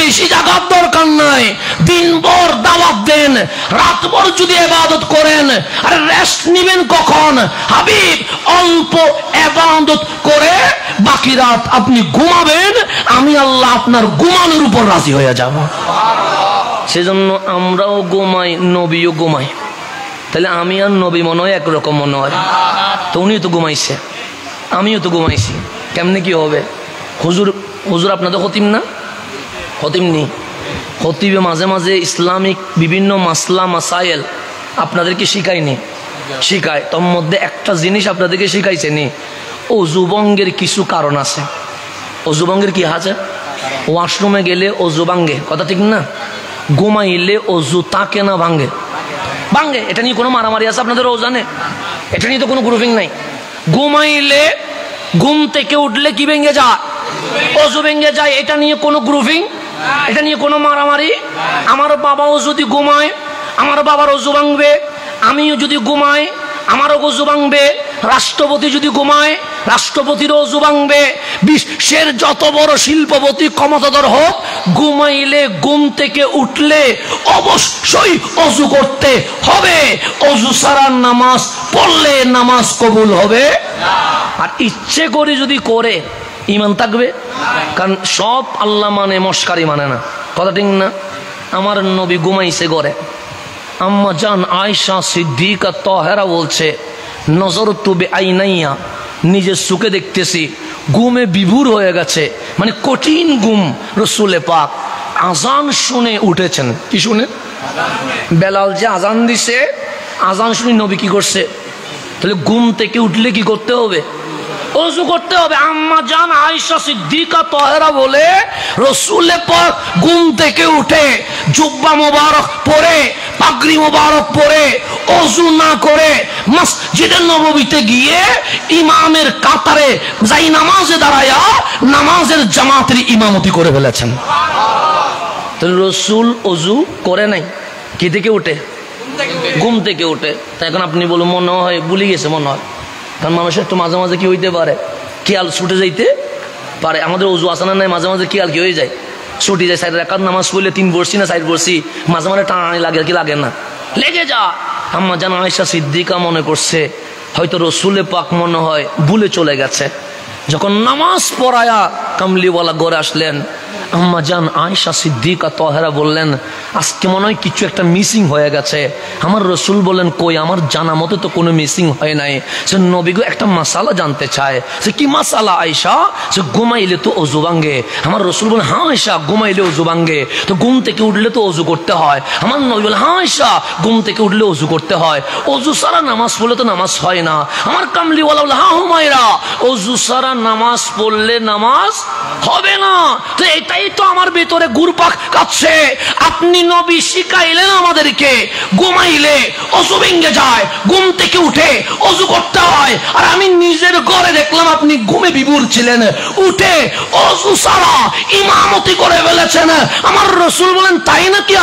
বেশি জাগার দরকার নাই, দিনভর দাওয়াত দেন, রাতভর যদি ইবাদত করেন, আর রেস্ট নেবেন কখন? হাবিব অল্প ইবাদত করে বাকি রাত আপনি ঘুমাবেন, আমি আল্লাহ আপনার ঘুমানোর উপর রাজি হয়ে যাব। সেজন্য আমরাও ঘুমাই, নবীও ঘুমাই। তাহলে আমি আর নবী মনে হয় একরকম মনে হয়? তো উনিও তো ঘুমাইছে, আমিও তো ঘুমাইছি, কেমনে কি হবে? হুজুর হুজুর আপনাদের খতিম না? খতিম নি? খতিবে মাঝে মাঝে ইসলামিক বিভিন্ন মাসলা মাসাইল আপনাদেরকে শিখায়নি? শিখায়। তোর মধ্যে একটা জিনিস আপনাদেরকে শিখাইছে নি, অজুভঙ্গের কিছু কারণ আছে। অজুভঙ্গের কি আছে? ওয়াশরুমে গেলে অজু ভাঙ্গে, কথা ঠিক না? ঘুমাইলে অজু তাকে না ভাঙ্গে? ভাঙ্গে। এটা নিয়ে কোনো মারামারি আছে আপনাদের রোজানে? এটা নিয়ে তো কোনো গ্রুপিং নাই। ঘুমাইলে, ঘুম থেকে উঠলে কি ভেঙে যায়? অজু ভেঙে যায়। এটা নিয়ে কোনো গ্রুপিং, এটা নিয়ে কোনো মারামারি? আমার বাবাও যদি ঘুমায়, আমার বাবার অজু ভাঙবে। আমিও যদি ঘুমাই, আমারও অজু ভাঙবে। রাষ্ট্রপতি যদি ঘুমায়, রাষ্ট্রপতিরও অজু ভাঙবে। বিশ্বের যত বড় শিল্পপতি ক্ষমতাধর হোক, ঘুমাইলে, ঘুম থেকে উঠলে অবশ্যই অজু করতে হবে। অজু ছাড়া নামাজ পড়লে নামাজ কবুল হবে। আর ইচ্ছে করে যদি করে, ঈমান থাকবে? কারণ সব আল্লাহ মানে, মস্কারি মানে না, কথা ঠিক না? আমার নবী ঘুমাইছে ঘরে। আম্মা জান আয়েশা সিদ্দিকা তাহেরা বলছে, নজর তুবে আইনাইয়া, নিজের চোখে দেখতেছি ঘুমে বিভোর হয়ে গেছে, মানে কঠিন ঘুম। রসুলে পাক আজান শুনে উঠেছেন। কি শুনে? বেলাল যে আজান দিছে, আজান শুনে নবী কি করছে? তাহলে ঘুম থেকে উঠলে কি করতে হবে? অজু করতে হবে। আম্মা জান আয়েশা সিদ্দিকা তাহেরা বলে, রসুলে পাক ঘুম থেকে উঠে জুব্বা মোবারক পরে, পাগড়ি মোবারক পরে, অজু না করে মসজিদে নববীতে গিয়ে ইমামের কাতারে যাই নামাজে দাঁড়ায়া নামাজের জামাতের ইমামতি করে ফেলেছেন। তাহলে রসুল অজু করে নাই, কি থেকে উঠে? ঘুম থেকে উঠে। তা এখন আপনি বলুন, মনে হয় ভুলে গেছে, মনে হয়। কারণ মানুষের তো মাঝে মাঝে কি হইতে পারে, খেয়াল ছুটে যাইতে পারে। আমাদের অজু আসানা নাই, মাঝে মাঝে খেয়াল কি হয়ে যায়, ছুটি যায়। সাইড রাখার নামাজ পড়লে 3 পড়ছি না 4 পড়ছি, মাঝে মাঝে টানানি লাগে, কি লাগে না? লেগে যা। আম্মা জান আয়েশা সিদ্দিকা মনে করছে হয়তো রসুলে পাক মনে হয় ভুলে চলে গেছে। যখন নামাজ পড়ায়া কামলিওয়ালা ঘরে আসলেন, আম্মা জান আয়েশা সিদ্দিকা তাহেরা বললেন, আজকে মনে হয় কিছু একটা মিসিং হয়ে গেছে। আমার রসুল বলেন, কই, আমার জানা মতে তো কোনো মিসিং হয় নাই। সে নবী গো একটা মাসালা জানতে চায়। সে কি মাসালা আয়েশা? সে ঘুমাইলে তো অজু ভাঙ্গে। আমার রসুল বলেন, হ্যাঁ আয়েশা, ঘুমাইলে অজু ভাঙ্গে। তো ঘুম থেকে উঠলে তো অজু করতে হয়। আমার নবী বলে, হ্যাঁ আয়েশা, ঘুম থেকে উঠলে অজু করতে হয়। অজু ছাড়া নামাজ পড়লে তো নামাজ হয় না। আমার কামলিওয়ালা বলে, হ্যাঁ হুমায়রা, অজু ছাড়া নামাজ পড়লে নামাজ হবে না। তো এটাই তো আমার ভেতরে ঘুরপাক খাচ্ছে। আপনি নবী শিখাইলেন আমাদেরকে ঘুমাইলে অজু ভেঙে যায়, ঘুম থেকে উঠে অজু করতে হয়। আর আমি নিজের ঘরে দেখলাম আপনি ঘুমে বিভোর ছিলেন, উঠে অজু ছাড়া ইমামতি করে ফেলেছেন। আমার রসুল বলেন, তাই নাকি?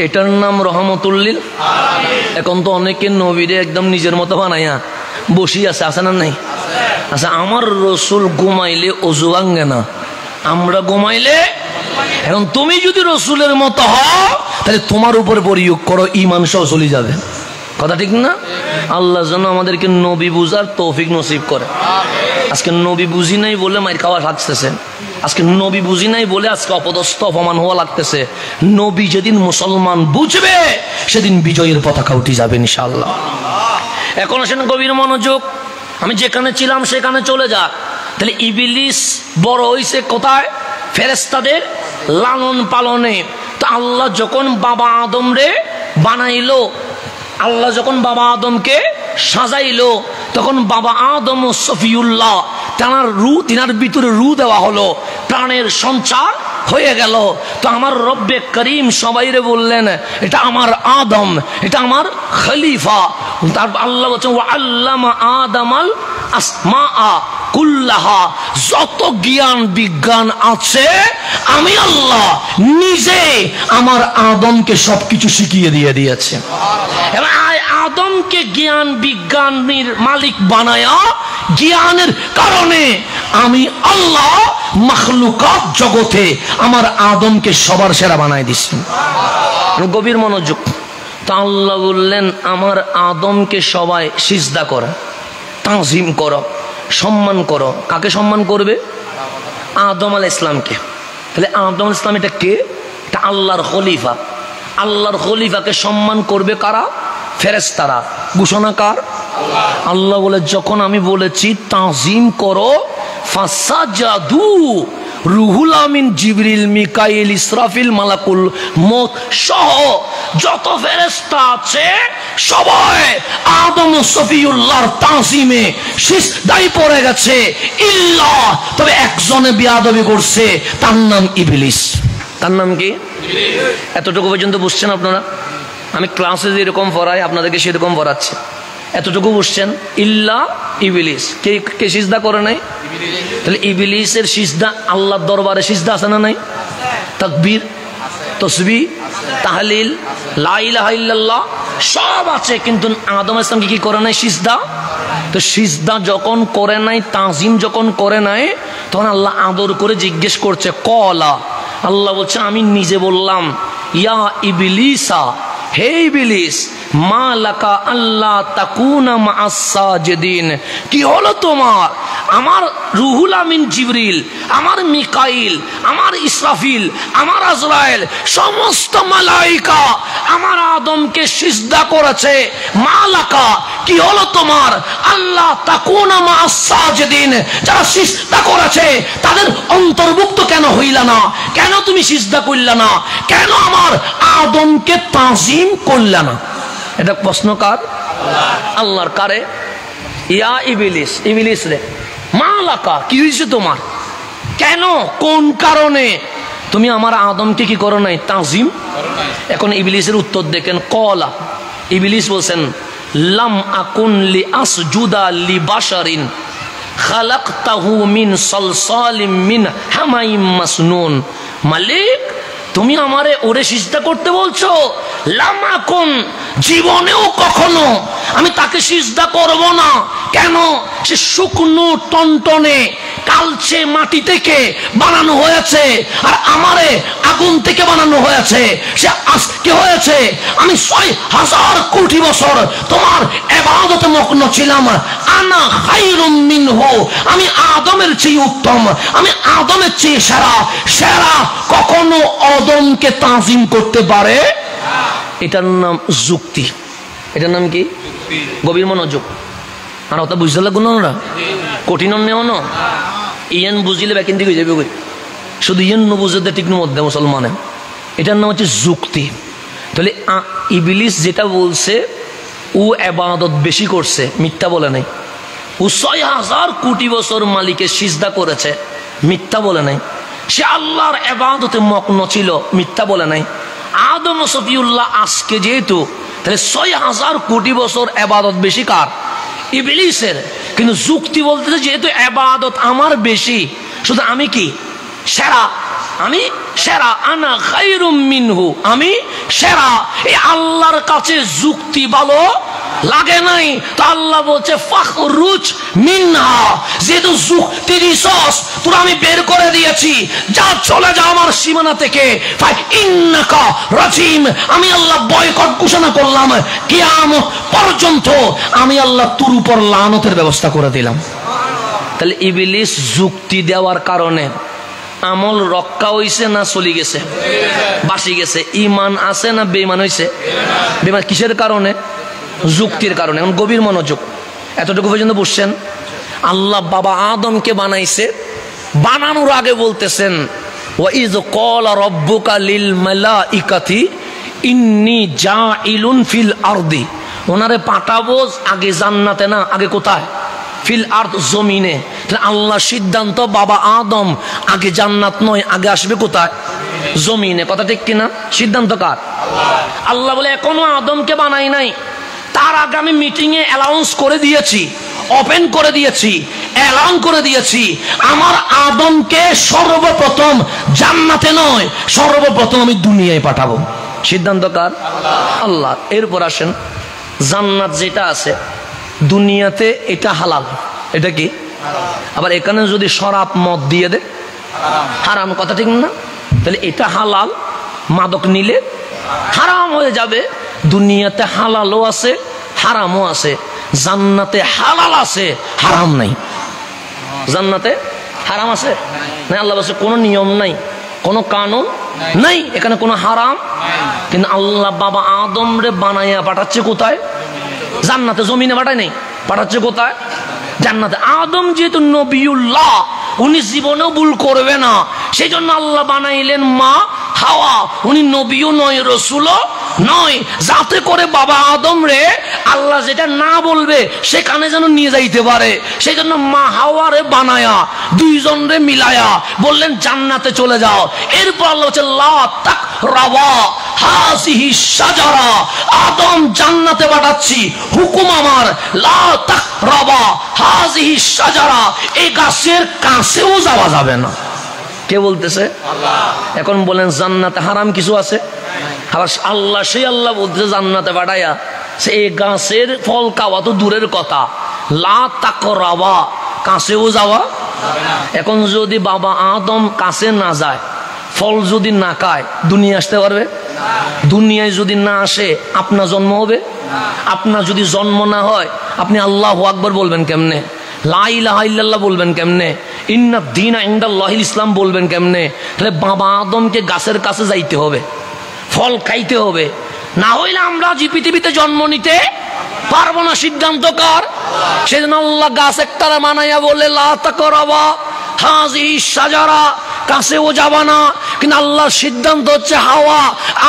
এটার নাম রহমতুল্লিল। এখন তো অনেকে নবীরে একদম নিজের মতো বানাইয়া বসি আছে, আছে না নাই? আচ্ছা, আমার রসুল ঘুমাইলে অজু ভাঙ্গে না, আমরা ঘুমাইলে। এখন তুমি যদি রসুলের মতো হও, তাহলে তোমার উপরে প্রয়োগ করো, ঈমান সহ চলে যাবে, কথা ঠিক না? আল্লাহ যেন আমাদেরকে নবী বুঝার তৌফিক নসিব করে। আজকে নবী বুঝি নাই বলে মাইর খাওয়া লাগতেছে, আজকে নবী বুঝি নাই বলে আজকে অপদস্থ অপমান হওয়া লাগতেছে। নবী যেদিন মুসলমান বুঝবে, সেদিন বিজয়ের পতাকা উঠে যাবে ইনশাআল্লাহ। এখন আসেন গভীর মনোযোগ। আমি যেখানে ছিলাম সেখানে চলে যা। তাহলে ইবলিস বড় হইছে কোথায়? ফেরেশতাদের লালন পালনে। তো আল্লাহ যখন বাবা আদম রে বানাইলো, আল্লাহ যখন বাবা আদমকে সাজাইলো, তখন বাবা আদম ও সফিউল্লাহ তিনার ভিতরে রু দেওয়া হলো, প্রাণের সঞ্চার হয়ে গেল। তো আমার রব্বে করিম সবাইরে বললেন, এটা আমার আদম, এটা আমার খলিফা। তার আল্লাহ বলছেন, ওয়া আল্লামা আদামাল আসমাআ কুল্লাহা, যত জ্ঞান বিজ্ঞান আছে আমি আল্লাহ নিজে আমার আদমকে সবকিছু শিখিয়ে দিয়েছে। এবং আদমকে জ্ঞান বিজ্ঞানের মালিক বানায়া, জ্ঞানের কারণে আমি আল্লাহ মাখলুকাত জগতে আমার আদমকে সবার সেরা বানাই দিছি। গভীর মনোযোগ। তা আল্লাহ বললেন, আমার আদমকে সবাই সিজদা করো, তাজিম করো, সম্মান করো। কাকে সম্মান করবে? আদম আলাইহিস সালামকে। তাহলে আদম আলাইহিস সালাম এটা কে? এটা আল্লাহর খলিফা। আল্লাহর খলিফাকে সম্মান করবে কারা? ফেরেশতারা। ঘোষণা কার? আল্লাহ বলে যখন আমি বলেছি তাজিম করো, ফাসাজাদু, রুহুল আমিন, জিবরিল, মিকাইল, ইসরাফিল, মালাকুল মউত সহ যত ফেরেশতা আছে সবাই আদম ও সফিউল্লাহর তাজিমে সিজদায় পড়ে গেছে, ইল্লা, তবে একজনে বিয়াদবি করছে, তার নাম ইবলিস। তার নাম কি? এতটুকু পর্যন্ত বুঝছেন আপনারা? আমি ক্লাসে যেরকম পড়াই আপনাদেরকে সেরকম পড়াচ্ছি। এতটুকু বুঝছেন? ইল্লা ইবলিস। কে সিজদা করে নাই? তাহলে ইবলিসের সিজদা আল্লাহর দরবারে সিজদা আছে না নাই? তাকবীর, তাসবিহ, তাহলিল, লা ইলাহা ইল্লাল্লাহ সব আছে, কিন্তু আদম আলাইহিস সালাম কি করে নাই? সিজদা। তো সিজদা যখন করে নাই, তাজিম যখন করে নাই, তখন আল্লাহ আদর করে জিজ্ঞেস করছে, কলা, আল্লাহ বলছে আমি নিজে বললাম, ইয়া ইবলিসা, হে ইবলিস, মা লাকা আল্লাহ তাকুনা মা'আস সাজিদিন, কি হলো তোমার? আমার রুহুল আমিন জিবরিল, আমার মিকাইল, আমার ইসরাফিল, আমার আজরাইল, সমস্ত মালাইকা আমার আদমকে সিজদা করেছে। মা লাকা, কি হলো তোমার? আল্লাহ তাকুনা মা'আস সাজিদিন, যারা সিজদা করেছে তাদের অন্তর্ভুক্ত কেন হইলা না? কেন তুমি সিজদা করলা না? কেন আমার আদমকে তাজিম করলা না? এটা প্রশ্ন কার? আল্লাহর। কারে? ইয়া ইবলিস, ইবলিস রে, মালাকা, কি হয়েছে তোমার? কেন, কোন কারণে তুমি আমার আদমকে কি করো নাই? তাজিম। এখন ইবলিসের উত্তর দেখেন। কলা, ইবলিস বলছেন, লাম আকুন লি আসজুদা লি বাশারিন খালাকতাহু মিন সালসালিম মিন হামাইম মাসনুন। মালিক, তুমি আমারে ওরে সিজদা করতে বলছো? লামাকুন, জীবনেও কখনো আমি তাকে সিজদা করব না। কেন? সে শুকনো টনটনে কালচে মাটি থেকে বানানো হয়েছে, আর আমারে আগুন থেকে বানানো হয়েছে। সে আজকে হয়েছে, আমি ৬০০০ কোটি বছর তোমার ইবাদতে মগ্ন ছিলাম। আনা খায়রুম মিনহু, আমি আদমের চেয়ে উত্তম, আমি আদমের চেয়ে সেরা। সেরা কখনো আদমকে তাজিম করতে পারে? এটার নাম যুক্তি। এটার নাম কি? গভীর মনোযোগ। আর ওটা বুঝতে লাগলো না, কঠিন নেও না, ইয়ান বুঝিলে ব্যাকিন দিকে যাবে, শুধু ইয়ান বুঝতে ঠিক মধ্যে মুসলমানে। এটার নাম হচ্ছে যুক্তি। তাহলে ইবলিস যেটা বলছে, ও ইবাদত বেশি করছে, মিথ্যা বলে নাই। ও ৬০০০ কোটি বছর মালিকের সিজদা করেছে, মিথ্যা বলে নাই। সে আল্লাহর ইবাদতে মগ্ন ছিল, মিথ্যা বলে নাই। আদম সফিউল্লাহ আজকে যেহেতু, তাহলে ৬০০০ কোটি বছর ইবাদত বেশি কার? ইবলিসের। কিন্তু যুক্তি বলতেছে যেহেতু ইবাদত আমার বেশি, শুধু আমি কি সেরা? আমি সেরা। আনা খায়রুম মিনহু, আমি সেরা। এই আল্লাহর কাছে যুক্তি ভালো লাগে নাই, তো আল্লাহ বলছে ফাখরুজ মিনহা, যেহেতু যুক্তি দিছস তোরা আমি বের করে দিয়েছি, যা চলে যা আমার সীমানা থেকে। ইন্নাকা রাজিম, আমি আল্লাহ বয়কট ঘোষণা করলাম, কিয়ামত পর্যন্ত আমি আল্লাহ তোর উপর লানতের ব্যবস্থা করে দিলাম। তাহলে ইবলিস যুক্তি দেওয়ার কারণে আমল রক্ষা হইছে না চলে গেছে? বাসি গেছে। ইমান আছে না বেঈমান হইছে? বেঈমান। কিসের কারণে? যুক্তির কারণে। এখন গভীর মনোযোগ। এতটুকু পর্যন্ত বুঝছেন? আল্লাহ বাবা আদমকে বানাইছে, বানানোর আগে বলতেছেন, ওয়া ইয ক্বালা রাব্বুকা লিল মালাইকাতি ইন্নী জাইলুন ফিল আরদি, ওনারে পাঠাবো আগে জান্নাতে না, আগে কোথায়? ফিল আরদ, জমিনে। আল্লাহ সিদ্ধান্ত, বাবা আদম আগে জান্নাত নয়, আগে আসবে কোথায়? জমিনে। কথা ঠিক কিনা? সিদ্ধান্ত কার? আল্লাহ বলে এখনো আদমকে বানাই নাই, তার আগে আমি মিটিং এ অ্যালাউন্স করে দিয়েছি, ওপেন করে দিয়েছি, এলান করে দিয়েছি, আমার আদমকে সর্বপ্রথম জান্নাতে নয়, সর্বপ্রথম আমি দুনিয়ায় পাঠাবো। সিদ্ধান্ত কার? আল্লাহ। এরপর আসেন, জান্নাত যেটা আছে দুনিয়াতে এটা হালাল, এটা কি? আবার এখানে যদি শরাব মদ দিয়ে দে হারাম। কথা ঠিক না? তাহলে এটা হালাল, মাদক নিলে হারাম হয়ে যাবে। দুনিয়াতে হালালও আছে, হারামও আছে। জান্নাতে হালাল আছে, হারাম নাই। জান্নাতে হারাম আছে না? আল্লাহ বলছে কোনো নিয়ম নাই, কোনো কানুন নাই, এখানে কোনো হারাম কিন্তু আল্লাহ বাবা আদম রে বানাইয়া পাঠাচ্ছে কোথায়? জান্নাতে। জমিনে পাঠায় নেই, পাঠাচ্ছে কোথায়? জান্নাতে। আদম যেহেতু নবিউল্লাহ, উনি জীবনেও ভুল করবে না, সেই জন্য আল্লাহ বানাইলেন মা হাওয়া। উনি নবীও নয়, রসুলও নয়, যাতে করে বাবা আদম রে আল্লাহ যেটা না বলবে সেখানে যেন নিয়ে যাইতে পারে। সেই জন্য মা হাওয়া রে বানায়া দুইজন রে মিলায়া বললেন জান্নাতে চলে যাও। এরপর আল্লাহ বলছে লা তাকরাবা হাযিহি শাজারা, আদম জান্নাতে পাঠাচ্ছি, হুকুম আমার, লা তাকরাবা হাযিহি শাজারা, এই গাছের কাছেও যাওয়া যাবে না। কে বলতেছে? আল্লাহ। এখন বলেন জান্নাতে হারাম কিছু আছে? আবার আল্লাহ, সেই আল্লাহ বলতেছে জান্নাতে পাঠাইয়া সে এই গাছের ফল খাওয়া তো দূরের কথা, লা তাকরাবা, কাছেও যাওয়া। এখন যদি বাবা আদম কাছে না যায়, ফল যদি না খায়, দুনিয়া আসতে পারবে? দুনিয়ায় যদি না আসে আপনার জন্ম হবে? আপনার যদি জন্ম না হয় আপনি আল্লাহু আকবার বলবেন কেমনে? লা ইলাহা ইল্লাল্লাহ বলবেন কেমনে? ইন্না দীনা ইনদাল্লাহিল ইসলাম বলবেন কেমনে? তাহলে বাবা আদমকে গাছের কাছে যাইতে হবে, ফল খাইতে হবে, না হইলে আমরা যে পৃথিবীতে জন্ম নিতে পারবো না। সিদ্ধান্ত কার? সেজন্য আল্লাহ গাছ একটা মানাইয়া বলে লা তাকরাবা হাযিহি শাজারা, কাছেও যাবা না। কিন্তু আল্লাহর সিদ্ধান্ত হচ্ছে হাওয়া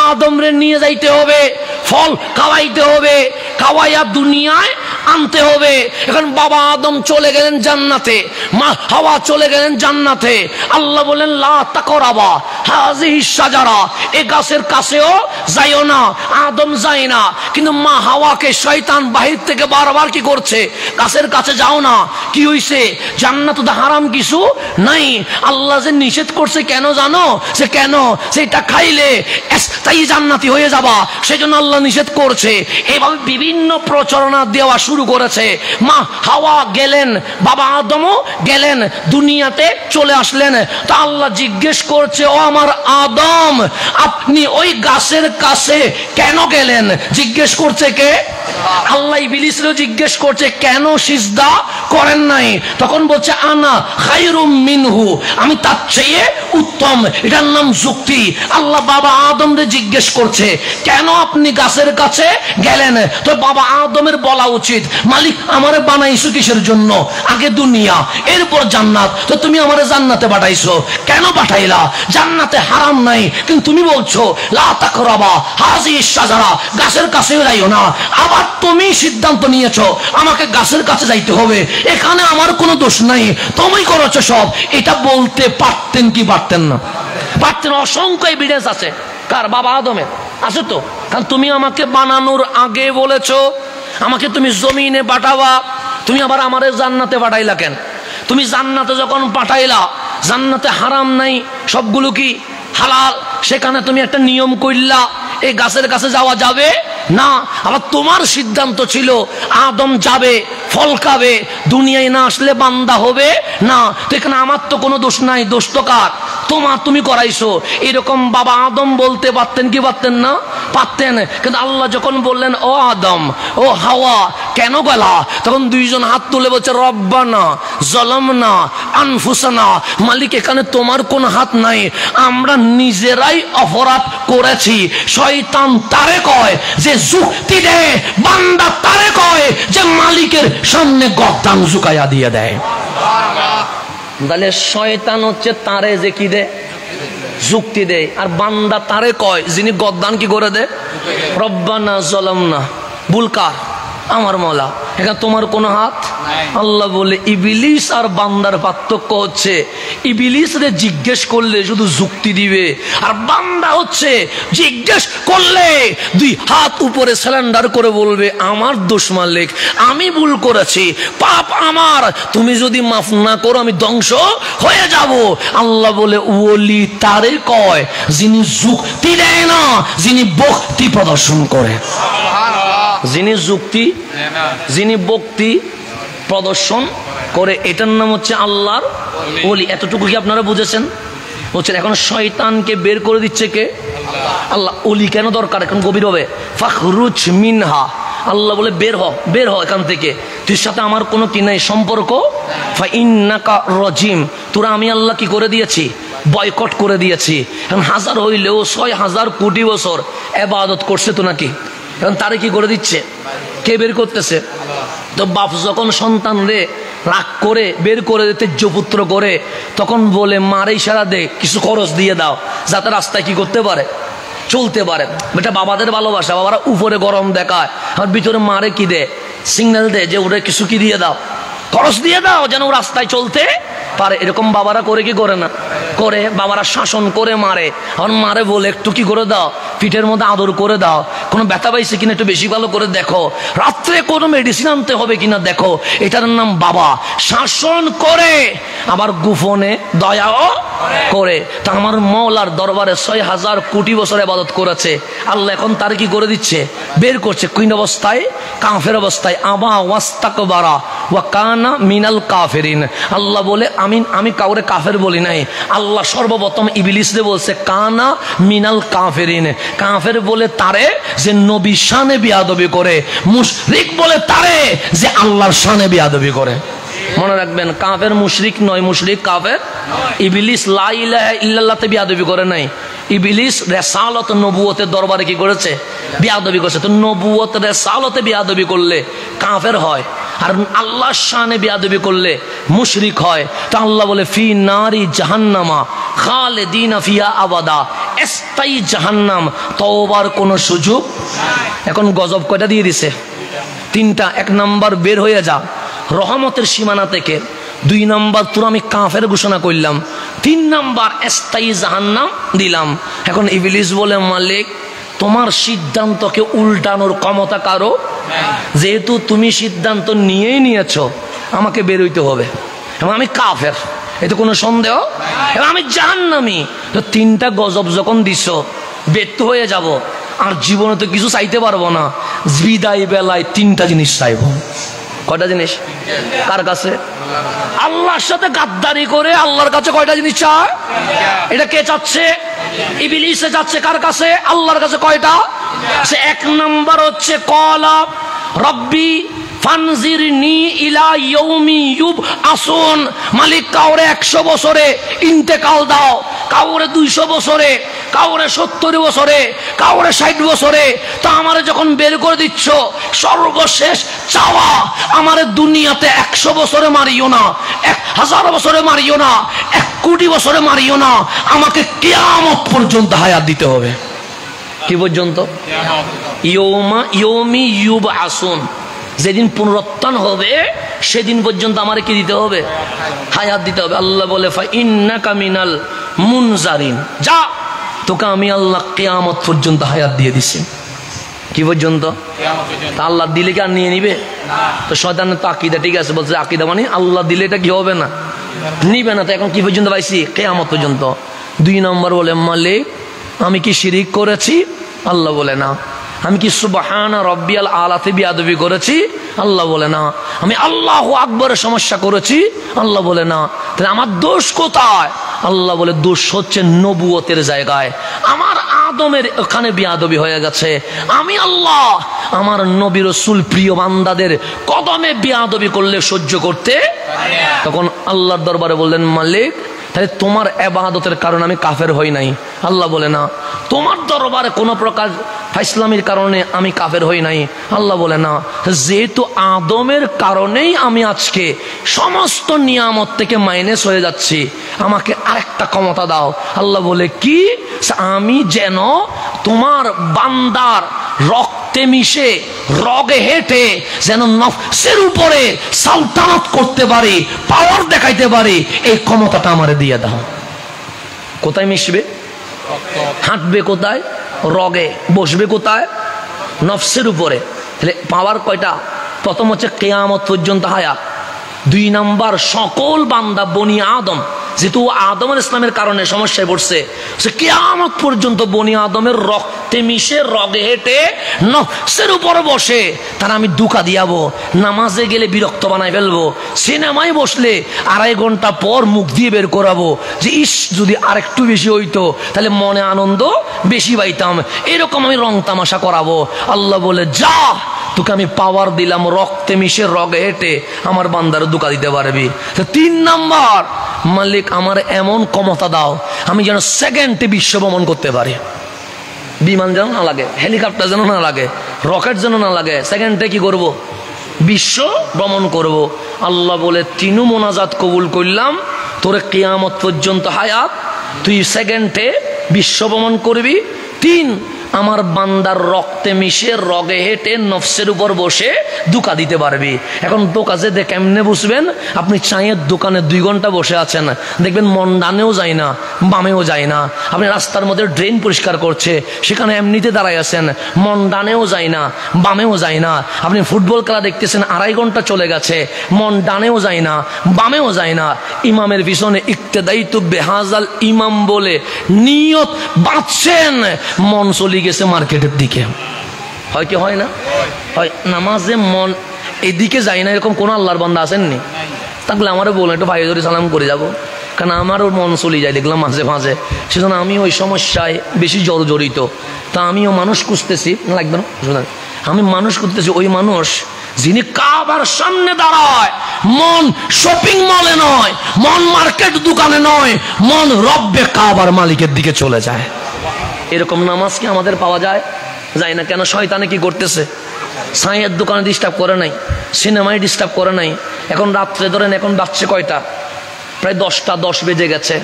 আদম রে নিয়ে যাইতে হবে, ফল খাওয়াইতে হবে, খাওয়াইয়া দুনিয়ায় আনতে হবে। এখন বাবা আদম চলে গেলেন জান্নাতে, মা হাওয়া চলে গেলেন জান্নাতে। আল্লাহ বলেন লা তাকরাবা হাযিহি শাজারা, এই গাছের কাছেও যাইও না। আদম যায় না, কিন্তু মা হাওয়াকে শয়তান বাহির থেকে বারবার কি করছে? গাছের কাছে যাও না। কি হইছে? জান্নাতে তো হারাম কিছু নাই, আল্লাহ যে নিষেধ করছে কেন জানো? সে কেন? সেটা খাইলে তাই জান্নাতি হয়ে যাবা, সেজন্য আল্লাহ নিষেধ করছে। এইভাবে বিভিন্ন প্রচারণা দেওয়া শুরু করেছে। মা হাওয়া গেলেন, বাবা আদমও গেলেন, দুনিয়াতে চলে আসলেন। তা আল্লাহ জিজ্ঞেস করছে, ও আমার আদম, আপনি ওই গাছের কাছে কেন গেলেন? জিজ্ঞেস করছে কে? আল্লাহ ইবলিসকে জিজ্ঞেস করছে কেন সিজদা করেন নাই? তখন বলছে আনা খায়রুম মিনহু, আমি তার চেয়ে উত্তম। এটার নাম যুক্তি। আল্লাহ বাবা আদমকে জিজ্ঞেস করছে কেন আপনি গাছের কাছে গেলেন? তো বাবা আদমের বলা উচিত, মালিক আমারে বানাইছো কিসের জন্য? আগে দুনিয়া, এরপর জান্নাত। তো তুমি আমারে জান্নাতে পাঠাইছো, কেন পাঠাইলা? জান্নাতে হারাম নাই, কিন্তু তুমি বলছো লা তাকরাবা হাযিহি শাজারা, গাছের কাছে যাইও না। আবার তুমি সিদ্ধান্ত নিয়েছো আমাকে গাছের কাছে যাইতে হবে, এখানে আমার কোনো দোষ নাই, তুমি করেছো সব। এটা বলতে পারতেন কি পারতেন না? পারতেন। অসংখ্য এভিডেন্স আছে। কার? বাবা আদমের আছে তো। কারণ তুমি আমাকে বানানোর আগে বলেছো আমাকে তুমি জমিনে পাঠাবা, তুমি আবার আমারে জান্নাতে পাঠাইলা কেন? তুমি জান্নাতে যখন পাঠাইলা, জান্নাতে হারাম নাই, সবগুলো কি হালাল, সেখানে তুমি একটা নিয়ম করলা এই গাছের কাছে যাওয়া যাবে না। আবার তোমার সিদ্ধান্ত ছিল আদম যাবে, ফল খাবে, দুনিয়ায় না আসলে বান্দা হবে না। তো এখানে আমার তো কোনো দোষ নাই, দোষ তো কার? তোমার, তুমি করাইছো। এরকম বাবা আদম বলতে পারতেন কি পারতেন না? পারতেন। কিন্তু আল্লাহ যখন বললেন ও আদম, ও হাওয়া কেন গেলা, তখন দুইজন হাত তুলে বলছে রব্বানা যালামনা আনফুসানা, মালিক এখানে তোমার কোনো হাত নাই, আমরা নিজেরাই অপরাধ করেছি। শয়তান তারে কয় যে যুক্তি দেয়, বান্দা তারে কয় যে মালিকের সামনে গর্দান ঝুঁকাইয়া দিয়ে দেয়। তাহলে শয়তান হচ্ছে তারে যে কি দেয়? যুক্তি দেয়। আর বান্দা তারে কয় যিনি গর্দান কি করে দেয়? রব্বানা যালামনা। ভুল কার? আমার মওলা। এখানে তোমার কোনো হাত? আল্লাহ বলে ইবলিস আর বান্দার পার্থক্য হচ্ছে ইবলিস রে জিজ্ঞেস করলে শুধু যুক্তি দিবে, আর বান্দা হচ্ছে জিজ্ঞেস করলে দুই হাত উপরে সিলিন্ডার করে বলবে আমার দোষ মালিক, আমি ভুল করেছি, পাপ আমার, তুমি যদি মাফ না করো আমি ধ্বংস হয়ে যাব। আল্লাহ বলে ওলি তারে কয় যিনি যুক্তি দেয় না, যিনি ভক্তি প্রদর্শন করে। যিনি যুক্তি, যিনি ভক্তি প্রদর্শন করে, এটার নাম হচ্ছে আল্লাহর ওলি। এতটুকু কি আপনারা বুঝেছেন? বলছেন এখন শয়তানকে বের করে দিচ্ছে কে? আল্লাহ। ওলি কেন দরকার? এখন গভীর হবে। ফাখরুজ মিনহা, আল্লাহ বলে বের হ, বের হ এখান থেকে, তুই সাথে আমার কোনো কি নাই সম্পর্ক। ফাইন্নাকা রাজিম, তোরা আমি আল্লাহ কি করে দিয়েছি? বয়কট করে দিয়েছি। এখন হাজার হইলেও 6,000 কোটি বছর ইবাদত করছে তো নাকি, এখন তারে কি করে দিচ্ছে, কে বের করতেছে? তো বাপ যখন সন্তান রে রাগ করে বের করে দিতে তেজ্যপুত্র করে, তখন বলে মারে ইশারা দে, কিছু খরচ দিয়ে দাও যাতে রাস্তায় কি করতে পারে, চলতে পারে। বেটা বাবাদের ভালোবাসা, বাবারা উপরে গরম দেখায় আর ভিতরে মারে কি দে, সিগন্যাল দে যে ওরে কিছু কি দিয়ে দাও, খরচ দিয়ে দাও যেন ও রাস্তায় চলতে পারে। এরকম বাবারা করে কি করে না করে? বাবারা শাসন করে মারে, আর মারে বলে একটু কি করে দাও, পিঠের মধ্যে আদর করে দাও, কোনো ব্যথা পাইছে কিনা একটু বেশি ভালো করে দেখো, রাত্রে কোনো মেডিসিন আনতে হবে কিনা দেখো। এটার নাম বাবা। শাসন করে আবার গোপনে দয়াও করে। তা আমার মওলার দরবারে 6,000 কোটি বছর ইবাদত করেছে আল্লাহ, এখন তার কি করে দিচ্ছে, বের করছে। কোন অবস্থায়? কাফের অবস্থায়। আবা ওয়াস্তাকবারা ওয়া কানা মিনাল কাফিরিন। আল্লাহ বলে আমি কাউরে কাফের বলি নাই। আল্লাহ সর্বপ্রথম ইবলিসরে বলছে কানা মিনাল কাফিরিন। কাফের বলে তারে যে নবী শানে বিয়াদবি করে, মুশরিক বলে তারে যে আল্লাহর শানে বিয়াদবি করে। মনে রাখবেন, কাফের মুশরিক নয়, মুশরিক কাফের। ইবলিস লা ইলাহা ইল্লাল্লাহতে বিয়াদবি করে নাই, ইবলিস রিসালাত নবুয়তের দরবারে কি করেছে, বিয়াদবি করেছে। তো নবুয়ত রিসালাতে বিয়াদবি করলে কাফের হয়, আর আল্লাহর শানে বিয়াদবি করলে মুশরিক হয়। তো আল্লাহ বলে ফি নারি জাহান্নামা খালিদিনা ফিহা আবাদা, স্থায়ী জাহান্নাম, তওবার কোনো সুযোগ। এখন গজব কয়টা দিয়ে দিছে? 3টা। 1 নাম্বার বের হয়ে যা রহমতের সীমানা থেকে, 2 নাম্বার তোর আমি কাফের ঘোষণা করলাম, 3 নাম্বার স্থায়ী জাহান্নাম দিলাম। এখন ইবলিস বলে মালিক তোমার সিদ্ধান্তকে উল্টানোর ক্ষমতা কারো, যেহেতু তুমি সিদ্ধান্ত নিয়েই নিয়েছো আমাকে বের হইতে হবে, এবং আমি কাফের, এতে কোনো সন্দেহ, এবং আমি জাহান্নামী। তো 3টা গজব যখন দিছো ব্যর্থ হয়ে যাব, আর জীবনে তো কিছু চাইতে পারবো না, বিদায় বেলায় 3টা জিনিস চাইবো। কয়টা জিনিস? কার কাছে? আল্লাহর সাথে গাদ্দারি করে আল্লাহর কাছে কয়টা জিনিস চায়? এটা কে চাচ্ছে? ইবলিস যাচ্ছে কার কাছে? আল্লাহর কাছে। কয়টা? সে 1 নাম্বার হচ্ছে কলা রব্বি ফানজিরনি ইলা ইয়াউমি ইউবআসুন। মালিক কাউরে 100 বছরে ইন্তেকাল দাও, কাউরে 200 বছরে, কাউরে 70 বছরে, কাউরে 60 বছরে। তা আমারে যখন বের করে দিচ্ছ, সর্বশেষ চাওয়া আমারে দুনিয়াতে 100 বছরে মারিও না, 1000 বছরে মারিও না, 1 কোটি বছরে মারিও না, আমাকে কিয়ামত পর্যন্ত হায়াত দিতে হবে। কি পর্যন্ত? ইয়াউমি ইউবআসুন, যেদিন পুনরুত্থান হবে সেদিন পর্যন্ত আমারে কি দিতে হবে? হায়াত দিতে হবে। আল্লাহ বলে ফা ইন্নাকা মিনাল মুনজারিন, যা তোকে আমি আল্লাহ কিয়ামত পর্যন্ত হায়াত দিয়ে দিছি। কি পর্যন্ত? তা আল্লাহ দিলে কি আর নিয়ে নিবে? তো শয়তানের তো আকীদা ঠিক আছে, বলছে আকীদা মানে আল্লাহ দিলে এটা কি হবে না, নিবে না। তো এখন কি পর্যন্ত পাইছি? কিয়ামত পর্যন্ত। 2 নম্বর বলে মালিক আমি কি শিরিক করেছি? আল্লাহ বলে না। আমি কি সুবহানা রাব্বিয়াল আলাতে বিয়াদবি করেছি? আল্লাহ বলে না। আমি আল্লাহু আকবরের সমস্যা করেছি? আল্লাহ বলে না। তাহলে আমার দোষ কোথায়? আল্লাহ বলে দোষ হচ্ছে নবুয়তের জায়গায়, আমার আদমের ওখানে বিয়াদবি হয়ে গেছে। আমি আল্লাহ আমার নবী রাসূল প্রিয় বান্দাদের কদমে বিয়াদবি করলে সহ্য করতে। তখন আল্লাহর দরবারে বললেন মালিক তাহলে তোমার ইবাদতের কারণে আমি কাফের হই নাই? আল্লাহ বলে না। তোমার দরবারে কোনো প্রকার ফাইসলামির কারণে আমি কাফের হই নাই? আল্লাহ বলে না। যেহেতু আদমের কারণেই আমি আজকে সমস্ত নিয়ামত থেকে মাইনাস হয়ে যাচ্ছি, আমাকে আরেকটা ক্ষমতা দাও। আল্লাহ বলে কি? আমি যেন তোমার বান্দার রক্তে মিশে রগে হেঁটে যেন নফসের উপরে সালতানাত করতে পারি, পাওয়ার দেখাইতে পারি, এই ক্ষমতাটা আমারে দিয়ে দাও। কোথায় মিশবে? হাঁটবে কোথায়? রগে। বসবে কোথায়? নফসের উপরে। তাহলে পাওয়ার কয়টা? প্রথম হচ্ছে কিয়ামত পর্যন্ত হায়াত। 2 নাম্বার সকল বান্দা বনি আদম, যেহেতু আদম ইসলামের কারণে সমস্যায় পড়ছে, সে কিয়ামত পর্যন্ত বনি আদমের রক্তে মিশে রগে হেঁটে নফসের উপরে বসে তারা আমি দুকা দিয়াবো। নামাজে গেলে বিরক্ত বানাই ফেলবো, সিনেমায় বসলে 2.5 ঘন্টা পর মুখ দিয়ে বের করাবো যে ইস যদি আরেকটু বেশি হইতো তাহলে মনে আনন্দ বেশি পাইতাম, এরকম আমি রং তামাশা করাবো। আল্লাহ বলে যা তোকে আমি পাওয়ার দিলাম, রক্তে মিশে রগে হেঁটে আমার বান্দার দুকা দিতে পারবি। 3 নাম্বার মালিক আমার এমন ক্ষমতা দাও আমি যেন সেকেন্ডে বিশ্ব ভ্রমণ করতে পারি, বিমান যেন না লাগে, হেলিকপ্টার যেন না লাগে, রকেট যেন না লাগে, সেকেন্ডে কি করব? বিশ্ব ভ্রমণ করব। আল্লাহ বলে তিনু মোনাজাত কবুল করলাম, তোরে কিয়ামত পর্যন্ত হায়াত, তুই সেকেন্ডে বিশ্ব ভ্রমণ করবি। 3, আমার বান্দার রক্তে মিশে রগে হেঁটে নফসের উপর বসে ধোঁকা দিতে পারবি। এখন ধোঁকা যেতে কেমনে বুঝবেন? আপনি চায়ের দোকানে 2 ঘন্টা বসে আছেন, দেখবেন মন ডানেও যায় না বামেও যায় না। আপনি রাস্তার মধ্যে ড্রেন পরিষ্কার করছে, সেখানে এমনিতে দাঁড়ায় আছেন, মন ডানেও যায় না বামেও যায় না। আপনি ফুটবল খেলা দেখতেছেন, 2.5 ঘন্টা চলে গেছে, মন ডানেও যায় না বামেও যায় না। ইমামের পিছনে ইক্তেদাইতু বেহাজাল ইমাম বলে নিয়ত বাঁধছেন, মন চলে গেছে মার্কেটের দিকে। হয় কি হয় না? হয়। নামাজে মন এদিকে যায় না, এরকম কোন আল্লাহর বান্দা আসেননি? থাকলে আমারও বলুন, একটু ভাই ধরে সালাম করে যাব, কারণ আমারও মন চলে যায় দেখলাম মাঝে মাঝে। সেজন্য আমি ওই সমস্যায় বেশি জড়িত। তা আমিও মানুষ খুঁজতেছি, লাগবে না, আমি মানুষ খুঁজতেছি, ওই মানুষ যিনি কাবার সামনে দাঁড়ায়, মন শপিং মলে নয়, মন মার্কেট দোকানে নয়, মন রব্বে কাবার মালিকের দিকে চলে যায়। এরকম নামাজ কি আমাদের পাওয়া যায়? যায় না। কেন? শয়তানে কি করতেছে? ছাইয়ের দোকানে ডিস্টার্ব করে নাই, সিনেমায় ডিস্টার্ব করে নাই। এখন রাত্রে ধরেন, এখন বাজছে কয়টা? প্রায় 10টা 10 বেজে গেছে।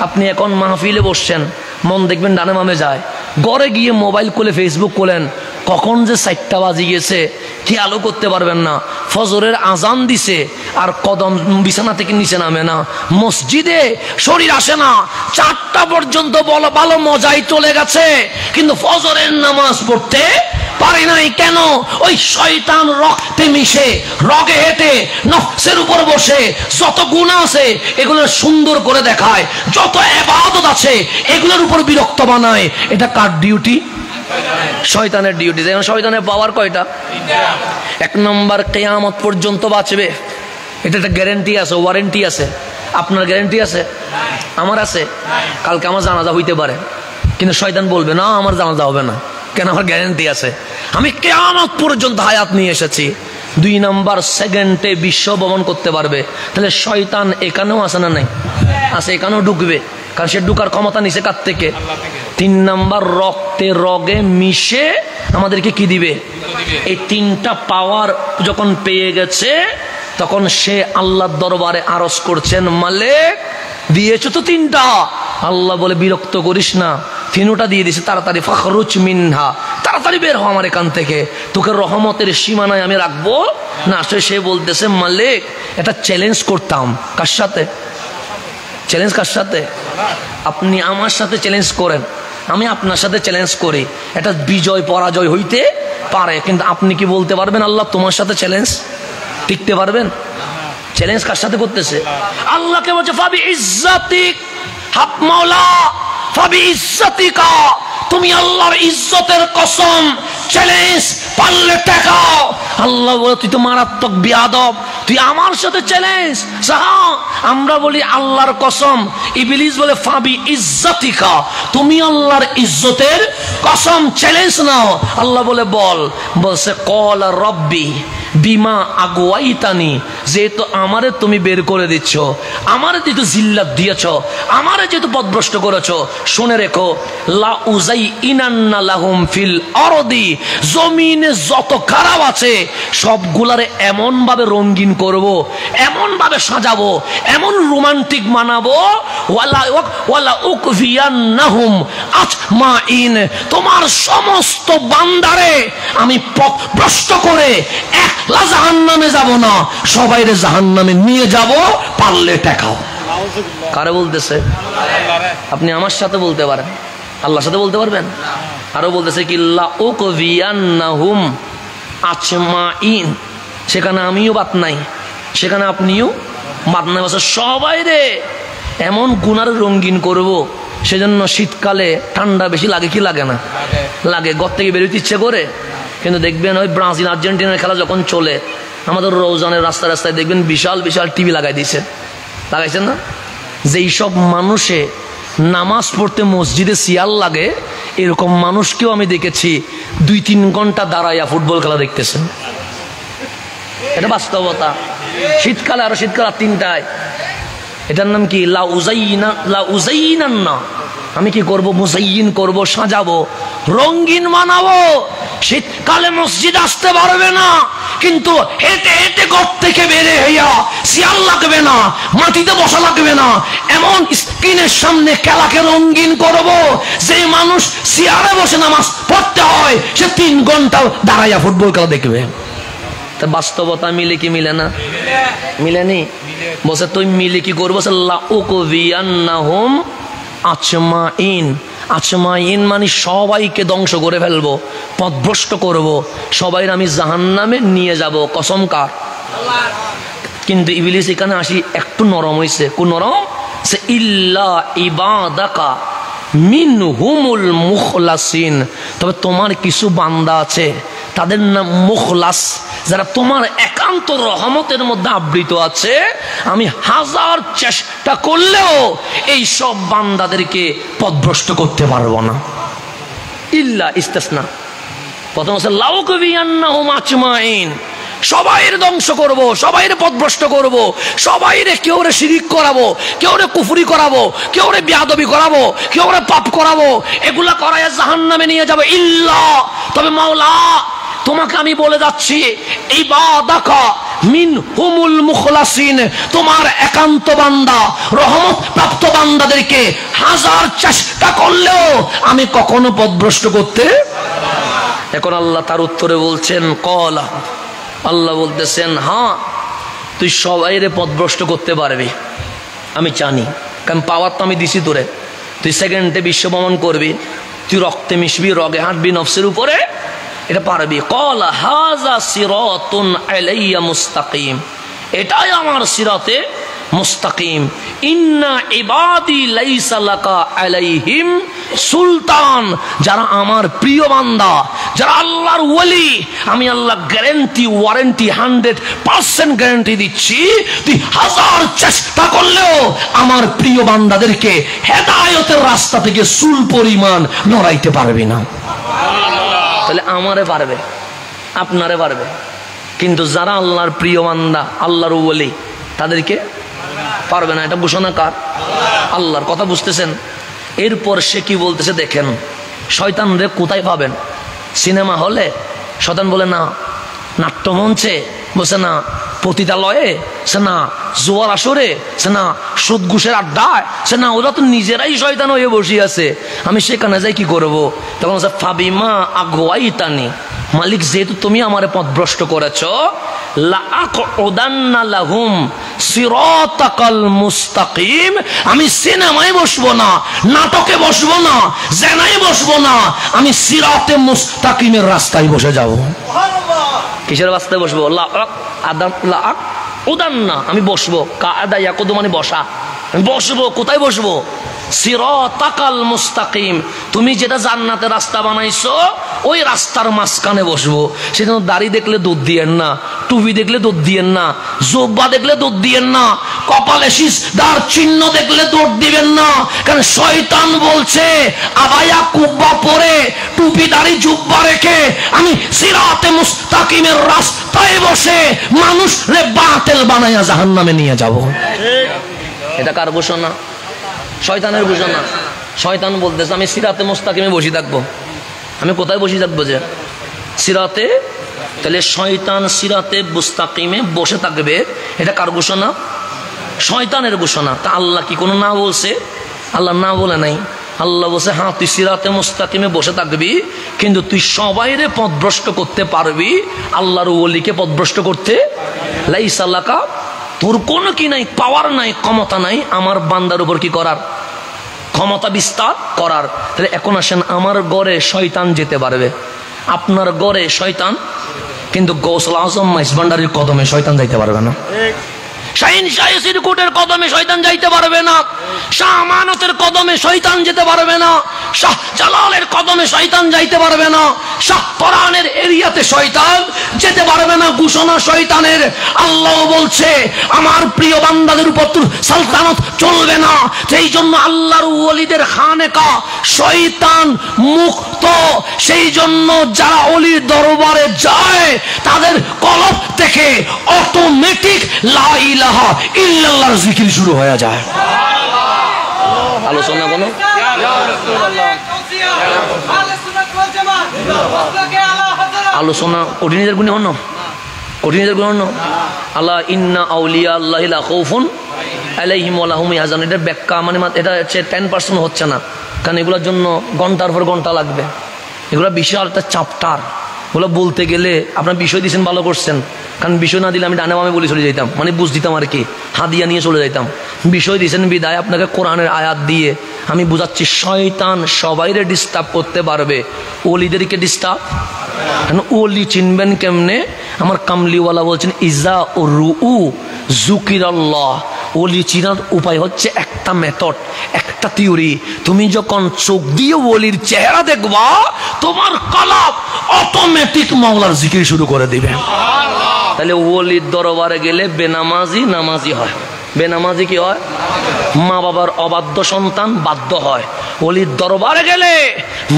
আপনি এখন মাহফিলে বসছেন, মন দেখবেন ডানে বামে যায়। ঘরে গিয়ে মোবাইল খুলে ফেসবুক খোলেন, কখন যে 4টা বাজে গিয়েছে খেয়ালও করতে পারবেন না। ফজরের আজান দিছে আর কদম বিছানা থেকে নিচে নামে না, মসজিদে শরীর আসে না, 4টা পর্যন্ত ভালো মজাই চলে গেছে, কিন্তু ফজরের নামাজ পড়তে পারে নাই। কেন? ওই শয়তান রক্তে মিশে রগে হেঁটে নফসের উপর বসে যত গুনাহ আছে এগুলো সুন্দর করে দেখায়, যত ইবাদত আছে এগুলোর উপর বিরক্ত বানায়। এটা কার ডিউটি? শয়তানের ডিউটি। যেমন শয়তানের পাওয়ার কয়টা? 1 নম্বর, কিয়ামত পর্যন্ত বাঁচবে, এটা একটা গ্যারান্টি আছে, ওয়ারেন্টি আছে। আপনার গ্যারান্টি আছে? আমার আছে। কালকে আমার জানাজা হইতে পারে, কিন্তু শয়তান বলবে না আমার জানাজা হবে না, কেন? আমার গ্যারান্টি আছে, আমি কিয়ামত পর্যন্ত হায়াত নিয়ে এসেছি। 2 নম্বর, সেকেন্ডে বিশ্ব ভ্রমণ করতে পারবে। তাহলে শয়তান এখানেও আছে না নাই? আছে, এখানেও ঢুকবে, কারণ সে ঢুকার ক্ষমতা নিছে কার থেকে? 3 নম্বর, রক্তে রগে মিশে আমাদেরকে কি দিবে? এই 3টা পাওয়ার যখন পেয়ে গেছে, তখন সে আল্লাহর দরবারে আরজ করছেন, মালিক দিয়েছো তো 3টা। আল্লাহ বলে বিরক্ত করিস না, 3টা দিয়ে দিছে, তাড়াতাড়ি ফখরুজ মিনহা, তাড়াতাড়ি বের হ আমার এখান থেকে, তোকে রহমতের সীমানায় আমি রাখবো না। সে বলতেছে, মালিক এটা চ্যালেঞ্জ করতাম। কার সাথে চ্যালেঞ্জ? কার সাথে? আপনি আমার সাথে চ্যালেঞ্জ করেন, আমি আপনার সাথে চ্যালেঞ্জ করি, এটা বিজয় পরাজয় হইতে পারে, কিন্তু আপনি কি বলতে পারবেন আল্লাহ তোমার সাথে চ্যালেঞ্জ টিকতে পারবেন? চ্যালেঞ্জ কার সাথে করতেছে? আল্লাহকে বলছে, ফাবি ইজ্জাতিক হাব মাওলা ফাবি ইজ্জাতিকা, তুমি আল্লাহর ইজ্জতের কসম, চ্যালেঞ্জ পারলে টেকাও। আল্লাহ বলে, তুই তো মারাত্মক বিয়াদব, তুই আমার সাথে চ্যালেঞ্জ? আমরা বলি আল্লাহর কসম, ইবলিস বলে ফাবি ইজ্জাতিকা, তুমি আল্লাহর ইজ্জতের কসম, চ্যালেঞ্জ নাও। আল্লাহ বলে বলছে কল রব্বি বিমা আগুয়াইতানি, যেহেতু আমারে তুমি বের করে দিচ্ছ, আমারে যেহেতু জিল্লাত দিয়েছ, আমারে যেহেতু পথভ্রষ্ট করেছ, শুনে রেখো, লা উজাই ইনান্না লাহুম ফিল আরদি, জমিনে যত খারাপ আছে সবগুলারে এমন ভাবে রঙিন করব, এমন ভাবে সাজাবো, এমন রোমান্টিক বানাবো, ওয়ালা উকফিয়ান্নাহুম আজমাইন, তোমার সমস্ত বান্দারে আমি পথভ্রষ্ট করে একলা জাহান্নামে যাব না, সবাইরে জাহান্নামে নিয়ে যাব, পারলে টেকাও। কারে বলতেছে? আপনি আমার সাথে বলতে পারেন, আল্লাহর সাথে বলতে পারবেন? আরো বলতেছে কি, লা উকফিয়ান্নাহুম আজমাইন, সেখানে আমিও বাদ নাই, সেখানে আপনিও বাদ নাই, সবাই রে এমন গুনার রঙিন করব। সেজন্য শীতকালে ঠান্ডা বেশি লাগে কি লাগে না? লাগে, ঘর থেকে বেরোতে ইচ্ছে করে। কিন্তু দেখবেন ওই ব্রাজিল আর্জেন্টিনার খেলা যখন চলে, আমাদের রৌজানের রাস্তায় রাস্তায় দেখবেন বিশাল বিশাল টিভি লাগাই দিয়েছে, লাগাইছেন না? যেই সব মানুষে নামাজ পড়তে মসজিদে সিয়াল লাগে, এরকম মানুষকেও আমি দেখেছি 2-3 ঘন্টা দাঁড়াইয়া ফুটবল খেলা দেখতেছেন। এটা বাস্তবতা। শীতকালে, আরো শীতকাল 3টায় এটার নাম কি? লা উজাইনান্না, আমি কি করব? মুজাইয়িন করব, সাজাবো, রঙিন বানাবো। শীতকালে মসজিদ আসতে পারবে না, কিন্তু হেঁটে হেঁটে ঘর থেকে বেরে হইয়া শিয়াল লাগবে না, মাটিতে বসা লাগবে না, এমন স্ক্রিনের সামনে খেলাকে রঙিন করব যে মানুষ চেয়ারে বসে নামাজ পড়তে হয় সে 3 ঘন্টা দাঁড়াইয়া ফুটবল খেলা দেখবে। তা বাস্তবতা মিলে কি মিলে না? মিলেনি। বসে তুই মিলে কি করবো? লাউকুবিয়ান্নাহুম আজমাইন। আজমাইন মানে সবাইকে ধ্বংস করে ফেলবো, পথভ্রষ্ট করব, সবাই আমি জাহান্নামে নিয়ে যাব। কসম কার? কিন্তু ইবলিস এখানে আসি একটু নরম হইছে। কোন নরম? সে ইল্লা ইবাদাকা মিনহুমুল মুখলাসিন, তবে তোমার কিছু বান্দা আছে তাদের নাম মুখলাস, যারা তোমার একান্ত রহমতের মধ্যে আবৃত আছে। আমি 1000 চেষ্টা করলেও এই সব বান্দাদেরকে পথভ্রষ্ট করতে পারবো না। ইল্লা ইস্তিসনা। প্রথম আছে লাউকুবিয়ান্নাহুম আজমাইন, সবাইয়ের ধ্বংস করব, সবাইয়ের পথভ্রষ্ট করব, সবাইরে কেউ রে শিরিক করাবো, কেউ রে কুফরি করাবো, কেউ রে বেয়াদবি করাবো, কেউ রে পাপ করাবো, এগুলা করাইয়া জাহান্নামে নিয়ে যাবে। ইল্লা, তবে মাওলা তোমাকে আমি বলে যাচ্ছি, ইবাদাকা মিনহুমুল মুখলাসিন, তোমার একান্ত বান্দা, রহমত প্রাপ্ত বান্দাদেরকে 1000 চেষ্টা করলেও আমি কখনো পথভ্রষ্ট করতে। এখন আল্লাহ তার উত্তরে বলছেন কলা, আল্লাহ বলতেছেন হ্যাঁ তুই সবাইরে পথভ্রষ্ট করতে পারবি, আমি জানি, কারণ পাওয়ার তো আমি দিছি তোরে। তুই সেকেন্ডে বিশ্ব ভ্রমণ করবি, তুই রক্তে মিশবি, রগে হাঁটবি, নফসের উপরে, এটা পারবি। কলা হাযা সিরাতুন আলাইয়া মুস্তাকিম, এটাই আমার সিরাতে মুস্তাকিম। ইন্না ইবাদি লাইসা লাকা আলাইহিম সুলতান, যারা আমার প্রিয় বান্দা, যারা আল্লাহর ওলি, আমি আল্লাহ গ্যারান্টি, ওয়ারেন্টি, 100% গ্যারান্টি দিচ্ছি, তুই 1000 চেষ্টা করলেও আমার প্রিয় বান্দাদেরকে হেদায়েতের রাস্তা থেকে চুল পরিমাণ নড়াইতে পারবি না। তাহলে আমারে পারবে, আপনারে পারবে, কিন্তু যারা আল্লাহর প্রিয় বান্দা, আল্লাহর ওলি, তাদেরকে পারবে না। এটা ঘোষণা কার? আল্লাহর। কথা বুঝতেছেন? এরপর সে কি বলতেছে দেখেন, শয়তান রে কোথায় পাবেন? সিনেমা হলে শয়তান বলে না, নাট্যমঞ্চে বসে না, পতিতালয়ে সে না, জোয়ার আসরে সে না, সুদ ঘুষের আড্ডায় সে না, ওরা তো নিজেরাই শয়তান হয়ে বসে আছে, আমি সেখানে যাই কি করব? তখন ফাবিমা আগওয়াইতানি, মালিক যেহেতু তুমি আমারে পথভ্রষ্ট করেছ, লাআকউদান্না লাহুম সিরাতাকাল মুস্তাকিম, আমি সিনেমায় বসবো না, নাটকে বসবো না, জেনায় বসবো না, আমি সিরাতে মুস্তাকিমের রাস্তায় বসে যাব। কিসের রাস্তায় বসবো? লাআকউদান্না, আমি বসবো, কাআদা ইয়াকুদু মানে বসা, আমি বসবো। কোথায় বসবো? সিরাতাকাল মুস্তাকিম, তুমি যেটা জান্নাতের রাস্তা বানাইছো ওই রাস্তার মাঝখানে বসবো। সেজন্য দাড়ি দেখলে দুধ দিয়েন না, টুপি দেখলে দুধ দিয়েন না, জোব্বা দেখলে দুধ দিয়েন না, কপালে সিজদার চিহ্ন দেখলে দৌড় দিবেন না, কারণ শয়তান বলছে আবায়া কুব্বা পরে, টুপি দাড়ি জুব্বা রেখে আমি সিরাতে মুস্তাকিমের রাস্তায় বসে মানুষ রে বাতিল বানাইয়া জাহান্নামে নিয়ে যাব। এটা কার ঘোষণা? শয়তানের ঘোষণা। শয়তান বলতেছে আমি সিরাতে মুস্তাকিমে বসে থাকবো। আমি কোথায় বসে থাকবো? যে সিরাতে। তাহলে শয়তান সিরাতে মুস্তাকিমে বসে থাকবে, এটা কার ঘোষণা? শয়তানের ঘোষণা। তা আল্লাহ কি কোনো না বলছে? আল্লাহ না বলে নাই। আল্লাহ বলছে হ্যাঁ তুই সিরাতে মুস্তাকিমে বসে থাকবি, কিন্তু তুই সবাইরে পথভ্রষ্ট করতে পারবি, আল্লাহর ওলিকে পথভ্রষ্ট করতে লাইসা লাকা, তোর কোনো কি নাই, পাওয়ার নাই, ক্ষমতা নাই আমার বান্দার উপর কি করার, ক্ষমতা বিস্তার করার। তাহলে এখন আসেন, আমার ঘরে শয়তান যেতে পারবে, আপনার ঘরে শয়তান, কিন্তু গৌসুল আজম মাইজভান্ডারির কদমে শয়তান যাইতে পারবে না। শাহিন শাহী সিরকুটের কদমে শয়তান যাইতে পারবে না, শাহ আমানতের কদমে শয়তান যেতে পারবে না, শাহ জালালের কদমে শয়তান যাইতে পারবে না, শাহ কোরআনের এরিয়াতে শয়তান যেতে পারবে না। ঘোষণা শয়তানের। আল্লাহ বলছে আমার প্রিয় বান্দাদের উপর সালতানাত চলবে না। সেই জন্য আল্লাহর ওলিদের খানেকা শয়তান মুক্ত। সেই জন্য যারা ওলির দরবারে যায় তাদের কলব থেকে অটোমেটিক লা ইলাহা ইল্লাল্লাহর জিকির শুরু হয়ে যায়। আলোচনা কোনো আলোচনা কঠিনের গুণে হন কঠিনের গুণ হন আল্লাহ ইন্না আউলিয়া আল্লাহি লা খাউফুন আলাইহিম ওয়া লা হুম ইয়াহজানুন। এটার ব্যাখ্যা মানে এটা হচ্ছে 10% হচ্ছে না, কারণ এগুলোর জন্য ঘন্টার পর ঘন্টা লাগবে। এগুলো বিশাল একটা চ্যাপ্টার, ওগুলো বলতে গেলে আপনার বিষয় দিয়েছেন ভালো করছেন, কারণ বিষয় না দিলে আমি ডানে বামে বলে চলে যেতাম, মানে বুঝ দিতাম আর কি, হাদিয়া নিয়ে চলে যেতাম। বিষয় দিয়েছেন বিদায় আপনাকে কোরআনের আয়াত দিয়ে আমি বুঝাচ্ছি শয়তান সবাইরে ডিস্টার্ব করতে পারবে, ওলিদেরকে ডিস্টার্ব। ওলি চিনবেন কেমনে? আমার কামলিওয়ালা বলছেন ইজা ও রু জুকিরাল্লাহ। ওলি চিনার উপায় হচ্ছে একটা মেথড, একটা থিওরি। তুমি যখন চোখ দিয়ে ওলির চেহারা দেখবা তোমার কলব অটোমেটিক মাওলার জিকির শুরু করে দিবে। তাহলে ওলির দরবারে গেলে বেনামাজি নামাজি হয়, বেনামাজি কি হয়? মা বাবার অবাধ্য সন্তান বাধ্য হয়। ওলির দরবারে গেলে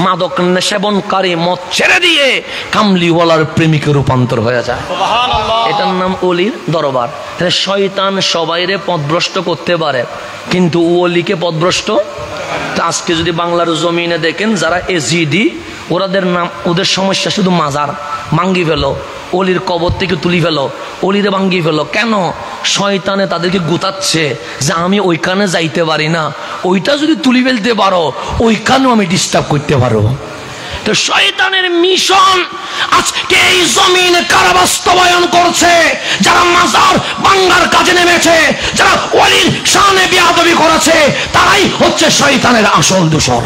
মাদক সেবনকারী মদ ছেড়ে দিয়ে কামলিওয়ালার প্রেমিকে রূপান্তর হয়ে যায়। এটার নাম ওলির দরবার। তাহলে শয়তান সবাইরে পথভ্রষ্ট করতে পারে, কিন্তু ওলিকে পথভ্রষ্ট। আজকে যদি বাংলার জমিনে দেখেন যারা এজিডি, ওরাদের নাম, ওদের সমস্যা শুধু মাজার ভাঙ্গি ফেলো, অলির কবর থেকে তুলি ফেলো, অলিরে ভাঙ্গি ফেলো। কেন? শয়তানে তাদেরকে গুতাচ্ছে যে আমি ওইখানে যাইতে পারি না, ওইটা যদি তুলি ফেলতে পারো ওইখানেও আমি ডিস্টার্ব করতে পারো। তো শয়তানের মিশন আজকে এই জমিনে কারা বাস্তবায়ন করছে? যারা মাজার ভাঙ্গার কাজে নেমেছে, যারা ওলির শানে বেয়াদবি করেছে, তারাই হচ্ছে শয়তানের আসল দোসর।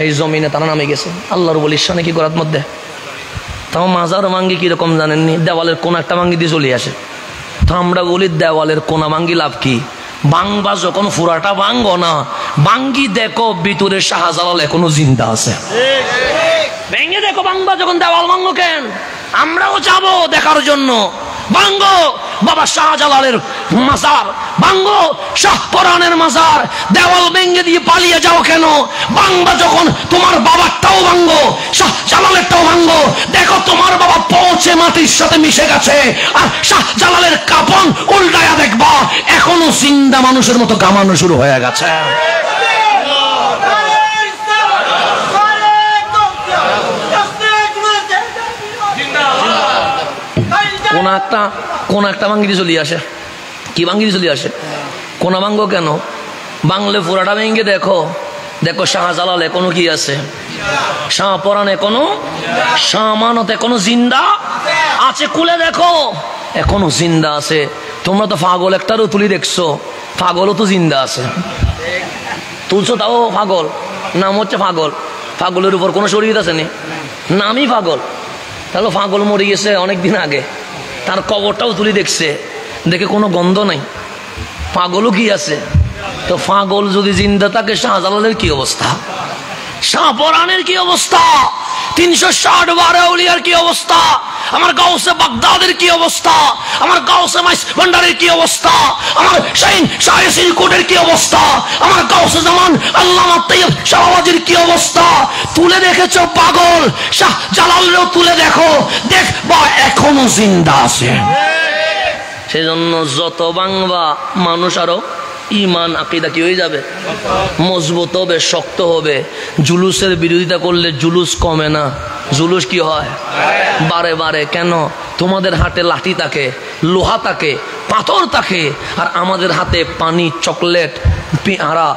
এই জমিনে তারা নামে গেছে আল্লাহর ওলির শানে কি করার মধ্যে। তাও মাজার ভাঙ্গি কিরকম জানেননি? দেওয়ালের কোন একটা ভাঙ্গি দিয়ে চলে আসে। তো আমরা বলি দেওয়ালের কোনা ভাঙ্গি লাভ কি? বাংবা যখন ফুরাটা ভাঙ্গো না, ভাঙ্গি দেখো ভিতরে শাহজালাল এখনো জিন্দা আছে। ভেঙে দেখো বাংবা যখন দেওয়াল ভাঙ্গো কেন? আমরাও যাবো দেখার জন্য। ভাঙ্গো বাবা শাহজালালের মাজার, ভাঙ্গো শাহপরানের মাজার। দেওয়াল ভেঙে দিয়ে পালিয়ে যাও কেন? ভাঙ্গবা যখন তোমার বাবারটাও ভাঙ্গো, শাহজালালেরটাও ভাঙ্গো। দেখো তোমার বাবা পৌঁছে মাটির সাথে মিশে গেছে, আর শাহজালালের কাপন উল্টায়া দেখবা এখনো জিন্দা মানুষের মতো গামানো শুরু হয়ে গেছে। কোন একটা ভাঙ্গি চলে আসে। কি ভাঙ্গি চলে আসে? কোনা ভাঙ্গো কেন? বাংলে পুরাটা ভেঙ্গে দেখো, দেখো শাহজালাল এখনো কি আছে, শাহপরান এখনো, শাহমানত এখনো জিন্দা আছে। কুলে দেখো এখনো জিন্দা আছে। তোমরা তো পাগল একটারও তুলি দেখছো, পাগলও তো জিন্দা আছে। তুলছো তাও পাগল, নাম হচ্ছে পাগল। পাগলের উপর কোনো শরীর আছে নি, নামই পাগল। তাহলে পাগল মরে গেছে অনেকদিন আগে, তার কবরটাও তুলি দেখছে, দেখে কোনো গন্ধ নাই। পাগলও কি আছে? তো পাগল যদি জিন্দা থাকে শাহজালালের কি অবস্থা, শাহপরানের কি অবস্থা, 360 বারে আউলিয়ার কি অবস্থা, আমার গাউসে বাগদাদের কি অবস্থা, আমার গাউসে মাইস ভান্ডারের কি অবস্থা, আমার শাহিন শাহে সিরকুটের কি অবস্থা, আমার গাউসে জামান আল্লামা তাইয়্যিব শাহওয়াজির কি অবস্থা। তুলে দেখেছো পাগল, শাহজালালও তুলে দেখো, দেখবা এখনো জিন্দা আছে। সেজন্য যত বাংবা মানুষ আরো ইমান আকিদা কি হয়ে যাবে, মজবুত হবে, শক্ত হবে। জুলুসের বিরোধিতা করলে জুলুস কমে না, জুলুস কি হয়, বারে বারে। কেন? তোমাদের হাতে লাঠি থাকে, লোহা থাকে, পাথর থাকে, আর আমাদের হাতে পানি, চকলেট, পেয়ারা,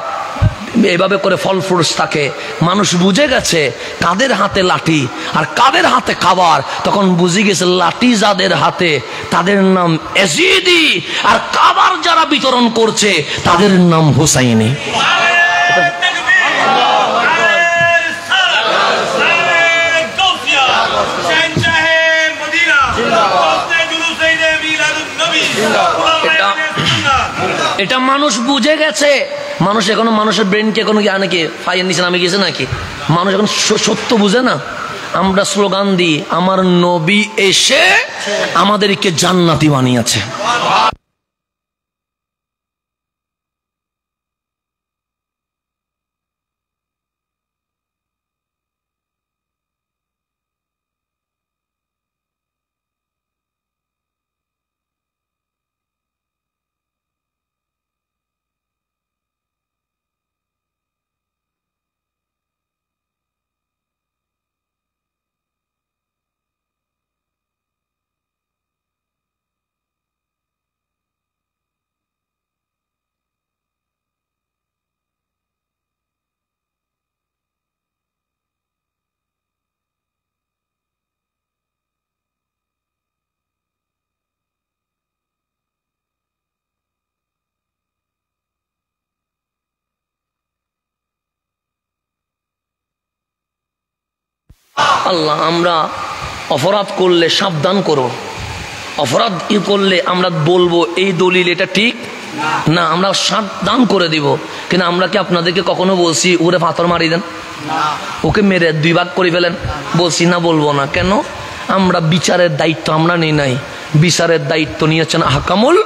এভাবে করে ফল ফ্রুটস থাকে। মানুষ বুঝে গেছে কাদের হাতে লাঠি আর কাদের হাতে খাবার। তখন বুঝে গেছে লাঠি যাদের হাতে তাদের নাম এজিদি, আর খাবার যারা বিতরণ করছে তাদের নাম হুসাইনি। এটা মানুষ বুঝে গেছে। মানুষ এখনো, মানুষের ব্রেনকে এখনো নাকি ফাইয়ের নিচে নামে গেছে নাকি? মানুষ এখন সত্য বুঝে না। আমরা স্লোগান দিই আমার নবী এসে আমাদেরকে জান্নাতি বানিয়েছে। আল্লাহ আমরা অপরাধ করলে সাবধান করো, অপরাধ করলে আমরা বলবো এই দলিল এটা ঠিক না, আমরা সাবধান করে দিব। কিন্তু আমরা কি আপনাদেরকে কখনো বলছি ওরে পাথর মারি দেন, ওকে মেরে 2 ভাগ করে ফেলেন? বলছি না, বলবো না। কেন? আমরা বিচারের দায়িত্ব আমরা নেই নাই, বিচারের দায়িত্ব নিয়েছেন হাকামুল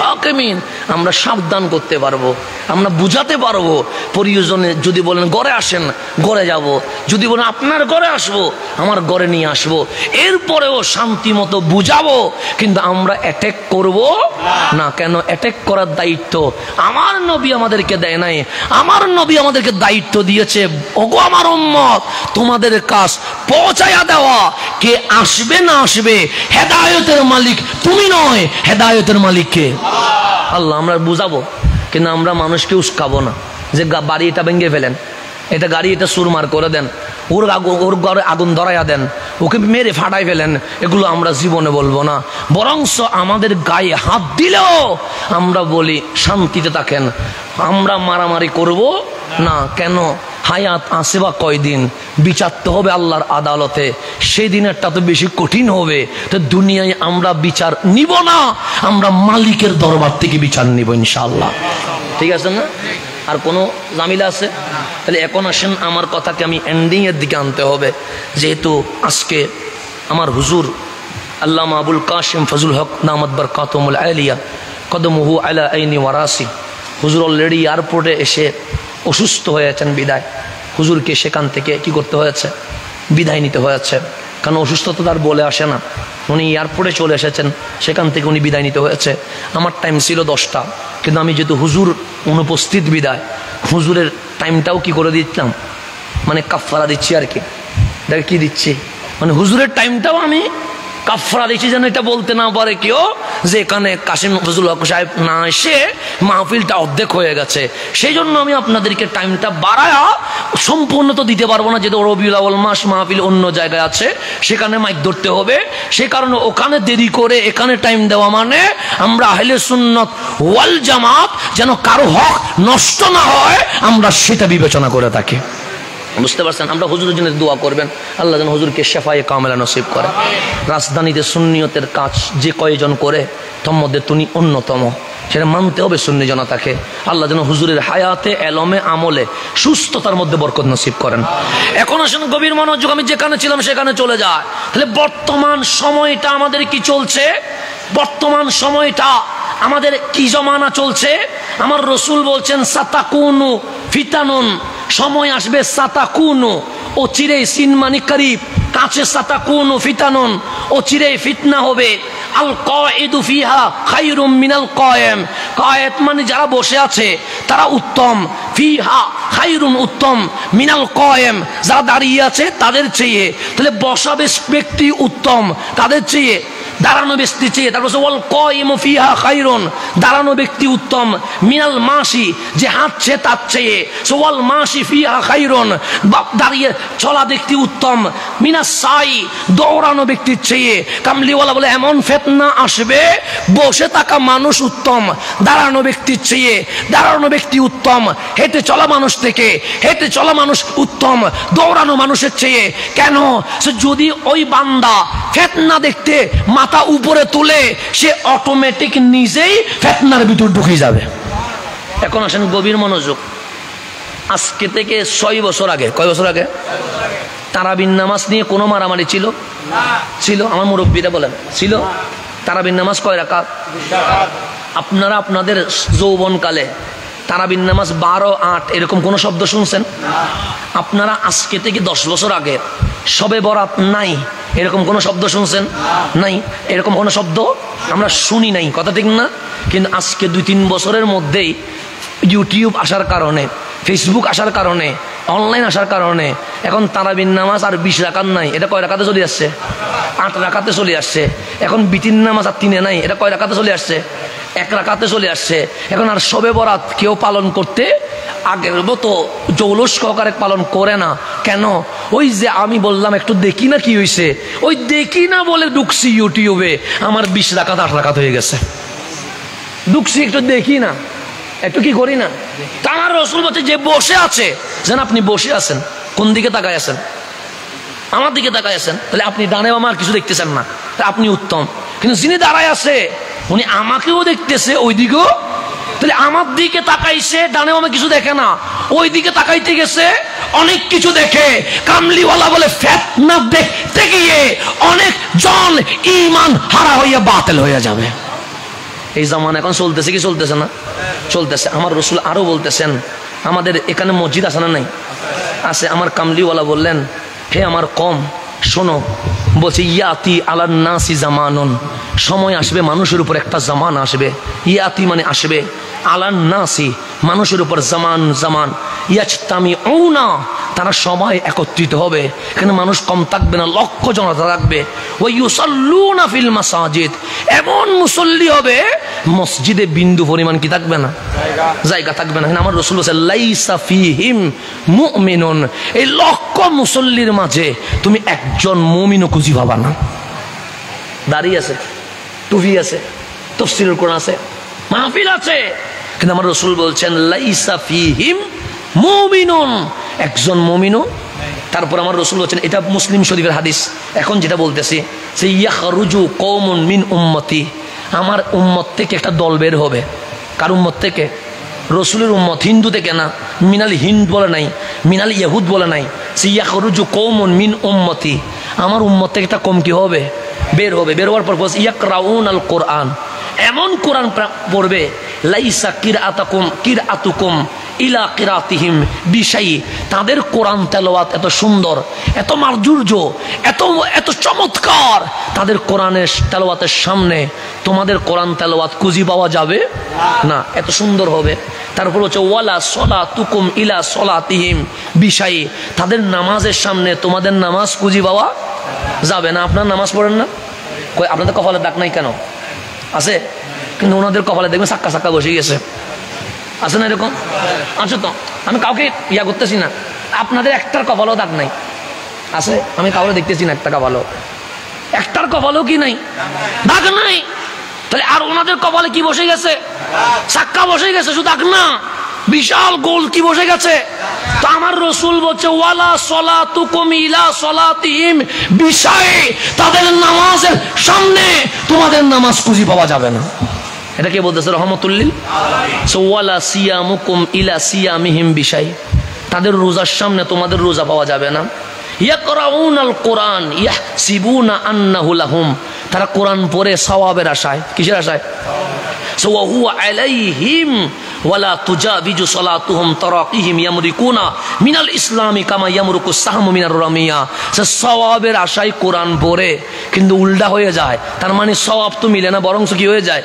হাকিমিন। আমরা সাবধান করতে পারবো, আমরা বুঝাতে পারবো। প্রয়োজনে যদি বলেন ঘরে আসেন, ঘরে যাব। যদি বলেন আপনার ঘরে আসবো, আমার ঘরে নিয়ে আসবো। এরপরেও শান্তি মতো বুঝাবো, কিন্তু আমরা অ্যাটাক করব না। কেন? অ্যাটাক করার দায়িত্ব আমার নবী আমাদেরকে দেয় নাই। আমার নবী আমাদেরকে দায়িত্ব দিয়েছে, ওগো আমার উম্মত, তোমাদের কাজ পৌঁছায়া দেওয়া। কে আসবে না আসবে, হেদায়েতের মালিক তুমি নয়, হেদায়েতের মালিক কে? আল্লাহ। আমরা বুঝাবো, কিন্তু আমরা মানুষকে উস্কাবো না যে বাড়ি এটা ভেঙে ফেলেন, এটা গাড়ি এটা সুরমার করে দেন, ওর ঘরে আগুন ধরাইয়া দেন, ওকে মেরে ফাটাই ফেলেন। এগুলো আমরা জীবনে বলবো না। বরংস আমাদের গায়ে হাত দিলেও আমরা বলি শান্তিতে থাকেন, আমরা মারামারি করব না। কেন? হায়াত আছে বা কয়দিন, বিচার তো হবে আল্লাহর আদালতে। সেই দিনেরটা তো বেশি কঠিন হবে। তো দুনিয়ায় আমরা বিচার নিব না, আমরা মালিকের দরবার থেকে বিচার নিব ইনশাআল্লাহ। ঠিক আছে না? আর কোনো জামিলা আছে? তাহলে এখন আসেন, আমার কথাকে আমি এন্ডিং এর দিকে আনতে হবে। যেহেতু আজকে আমার হুজুর আল্লামা আবুল কাসিম ফজলুল হক দামাত বরকাতুহুল আলিয়া কদমুহু আলা আইনি ওয়ারাসি, হুজুর অলরেডি এয়ারপোর্টে এসে অসুস্থ হয়েছেন। বিদায় হুজুরকে সেখান থেকে কি করতে হয়েছে? বিদায় নিতে হয়েছে। কারণ অসুস্থতা তার বলে আসে না। উনি এয়ারপোর্টে চলে এসেছেন, সেখান থেকে উনি বিদায় নিতে হয়েছে। আমার টাইম ছিল 10টা, কিন্তু আমি যেহেতু হুজুর অনুপস্থিত বিদায়, হুজুরের টাইমটাও কি করে দিচ্ছিলাম, মানে কাফারা দিচ্ছি আর কি। দেখ কি দিচ্ছি, মানে হুজুরের টাইমটাও আমি কাফারা দিচ্ছি, যেন এটা বলতে না পারে কেউ যে এখানে কাসিম ফজলুল হক সাহেব না এসে মাহফিলটা অর্ধেক হয়ে গেছে। সেই জন্য আমি আপনাদেরকে টাইমটা বাড়ায়া সম্পূর্ণ তো দিতে পারবো না, যেহেতু রবিউল আউয়াল মাস, মাহফিল অন্য জায়গায় আছে, সেখানে মাইক ধরতে হবে। সে কারণে ওখানে দেরি করে এখানে টাইম দেওয়া মানে আমরা আহলে সুন্নাত ওয়াল জামাত যেন কারো হক নষ্ট না হয়, আমরা সেটা বিবেচনা করে থাকি। বুঝতে পারছেন? আমরা হুজুরের জন্য দোয়া করবেন, আল্লাহ যেন হুজুরকে শেফায়ে কামেলা নসিব করে। রাজধানীতে সুন্নিয়তের কাজ যে কয়জন করে তার মধ্যে তুমি অন্যতম, সেটা মানতে হবে সুন্নি জনতাকে। আল্লাহ যেন হুজুরের হায়াতে, এলমে, আমলে, সুস্থতার মধ্যে বরকত নসিব করেন। এখন আসেন গভীর মনোযোগ, আমি যেখানে ছিলাম সেখানে চলে যায়। তাহলে বর্তমান সময়টা আমাদের কি চলছে? বর্তমান সময়টা আমাদের কি জমানা চলছে? আমার রসুল বলছেন সাতাকুনু ফিতানুন, সময় আসবে সাতাকুনু, ও চিরে সিনমানি করিব, কাছে সাতাকুনু ফিতানুন, ও চিরে ফিতনা হবে। আল কায়িদু ফিহা খায়রুম মিনাল কায়েম, কায়েদ মানে যারা বসে আছে তারা উত্তম, ফিহা খায়রুন উত্তম, মিনাল কায়েম যারা দাঁড়িয়ে আছে তাদের চেয়ে। তাহলে বসা ব্যক্তি উত্তম তাদের চেয়ে, দাঁড়ানো ব্যক্তি চেয়ে। তারপর ওয়াল কায়িমু ফিহা খায়রুন, দাঁড়ানো ব্যক্তি উত্তম, মিনাল মাসি যে হাঁটছে তার চেয়ে, ওয়াল মাসি ফিহা খায়রুন, দাঁড়িয়ে চলা ব্যক্তি উত্তম, মিনাস সাই দৌড়ানো ব্যক্তির চেয়ে। কামলিওয়ালা বলে এমন ফিতনা আসবে বসে থাকা মানুষ উত্তম দাঁড়ানো ব্যক্তির চেয়ে, দাঁড়ানো ব্যক্তি উত্তম হেঁটে চলা মানুষ থেকে, হেঁটে চলা মানুষ উত্তম দৌড়ানো মানুষের চেয়ে। কেন? যদি ওই বান্দা ফিতনা দেখতে মাথা উপরে তুলে, সে অটোমেটিক নিজেই ফিতনার ভিতর ঢুকে যাবে। এখন আসেন গভীর মনোযোগ। আজকে থেকে 6 বছর আগে, কয় বছর আগে তারাবির নামাজ নিয়ে কোনো মারামারি ছিল? ছিল? আমার মুরব্বীরা বলেন ছিল। তারাবির নামাজ কয় রাকাত? আপনারা আপনাদের যৌবনকালে তারাবির নামাজ 12-8 এরকম কোনো শব্দ শুনছেন? আপনারা আজকে থেকে 10 বছর আগে শবে বরাত নাই এরকম কোনো শব্দ শুনছেন? নাই, এরকম কোনো শব্দ আমরা শুনি নাই, কথা ঠিক না? কিন্তু আজকে 2-3 বছরের মধ্যেই ইউটিউব আসার কারণে, ফেসবুক আসার কারণে, অনলাইন আসার কারণে এখন তারাবির নামাজ আর 20 রাকাত নাই, এটা কয় রাকাতে চলে আসছে? 8 রাকাতে চলে আসছে। এখন বিতির নামাজ আর 3-এ নাই, এটা কয় রাকাতে চলে আসছে? 1 রাকাতে চলে আসছে। এখন আর শবে বরাত কেউ পালন করতে আগের মতো জৌলুস সহকারে পালন করে না। কেন? ওই যে আমি বললাম একটু দেখি না কি হয়েছে, ওই দেখি না বলে ঢুকছি ইউটিউবে, আমার 20 রাকাত 8 রাকাত হয়ে গেছে। ঢুকছি একটু দেখি না, একটু কি করি না। তার রসুল বলছে যে বসে আছে, যেন আপনি বসে আছেন, কোন দিকে তাকায় আছেন? আমার দিকে তাকায় আছেন, তাহলে আপনি ডানে বামে আর কিছু দেখতেছেন না, আপনি উত্তম। কিন্তু যিনি দাঁড়ায় আছে উনি আমাকেও দেখতেছে, ওই দিকেও, তাহলে আমার দিকে তাকাইছে, ডানে বামে কিছু দেখে না, ওই দিকে তাকাইতে গেছে অনেক কিছু দেখে। কামলিওয়ালা বলে ফিতনা দেখতে গিয়ে অনেক জন ঈমান হারা হইয়া বাতিল হয়ে যাবে। এই জামানা এখন চলতেছে কি চলতেছে না? চলতেছে। আমার রাসূল আরো বলতেছেন, আমাদের এখানে মসজিদ আছে না? নাই, আছে। আমার কামলিওয়ালা বললেন, হে আমার কম শোনো, বলছে ইয়াতি আলান নাসি জামানুন, সময় আসবে মানুষের উপর একটা জামান আসবে। ইয়াতি মানে আসবে, আলান নাসি মানুষের উপর জামান, জামান ইয়াজতামিউনা, তারা সবাই একত্রিত হবে, এখানে মানুষ কম থাকবে না, লক্ষ জনতা থাকবে। ওয়া ইউসাল্লুনা ফিল মাসাজিদ, এমন মুসল্লি হবে মসজিদে বিন্দু পরিমাণ কি থাকবে না, জায়গা থাকবে না। আমার রাসূল বলেছেন লাইসা ফিহিম মুমিনুন, এই লক্ষ মুসল্লির মাঝে তুমি একজন মুমিনও খুঁজে পাবা না। দাড়ি আছে, টুপি আছে, তাফসীরুল কোরআন আছে, মাহফিল আছে, কিন্তু আমার রাসূল বলছেন লাইসা ফিহিম মুমিনুন, একজন মুমিনও। তারপর আমার রাসূল বলছেন, এটা মুসলিম শরীফের হাদিস, এখন যেটা বলতেছি, সে ইয়াখরুজু কওমুন মিন উম্মতি, আমার উম্মত থেকে একটা দল বের হবে। কার উম্মত থেকে? রাসূলের উম্মত, হিন্দু থেকে না। মিনাল হিন্দ বলে নাই, মিনাল ইহুদ বলে নাই, সে ইয়াখরুজু কওমুন মিন উম্মতি, আমার উম্মত থেকে একটা কম কি হবে, বের হবে। বের হওয়ার পর ইয়াকরাউনাল কোরআন, এমন কোরআন পড়বে, লাইসা কিরাতুকুম ইলা কিরাতিহিম বিশাই, তাদের কোরআন তেলাওয়াত এত সুন্দর, এত মাধুর্য, এত এত চমৎকার, তাদের কোরআনের তেলাওয়াতের সামনে তোমাদের কোরআন তেলাওয়াত খুঁজে পাওয়া যাবে না, এত সুন্দর হবে। তারপর হচ্ছে ওয়ালা সলাতুকুম ইলা সলাতিহিম বিশাই, তাদের নামাজের সামনে তোমাদের নামাজ খুঁজে পাওয়া যাবে না। আপনার নামাজ পড়েন না, কই আপনাদের কপালে দাগ নাই কেন? আছে, কিন্তু ওনাদের কপালে দেখবেন সাক্কা সাক্কা বসে গেছে, আছে না এরকম? আচ্ছা, তো আমি কাউকে ইয়া করতেছি না, আপনাদের একটার কপালও দাগ নাই, আছে? আমি কাউকে দেখতেছি না একটা কপালও, একটার কপালও কি নাই, দাগ নাই। তাহলে আর ওনাদের কপালে কি বসে গেছে? সাক্কা বসে গেছে, শুধু দাগ না, বিশাল গোল কি বসে গেছে। তো আমার রাসূল বলছে ওয়ালা সলাতুকুম ইলা সলাতিহিম বিশাই, তাদের নামাজের সামনে তোমাদের নামাজ খুঁজে পাওয়া যাবে না। এটা কে বলতেছে? রহমতুল্লিল আলামিন। সো ওয়ালা সিয়ামুকুম ইলা সিয়ামিহিম বিশাই, তাদের রোজার সামনে তোমাদের রোজা পাওয়া যাবে না। ইয়াকরাউনাল কোরআন ইয়াহসিবুনা আন্নাহু লাহুম, তারা কোরআন পড়ে সওয়াবের আশায়, কিসের আশায়? সো ওয়া হুয়া আলাইহিম ওয়ালা তুজাবিজু সালাতুহুম তারাকিহিম ইয়ামরিকুনা মিনাল ইসলামি কামা ইয়ামরুকু সাহমু মিনার রামিয়া, সে সওয়াবের আশায় কোরআন পড়ে কিন্তু উল্টা হয়ে যায়, তার মানে সওয়াব তো মিলে না, বরং কি হয়ে যায়,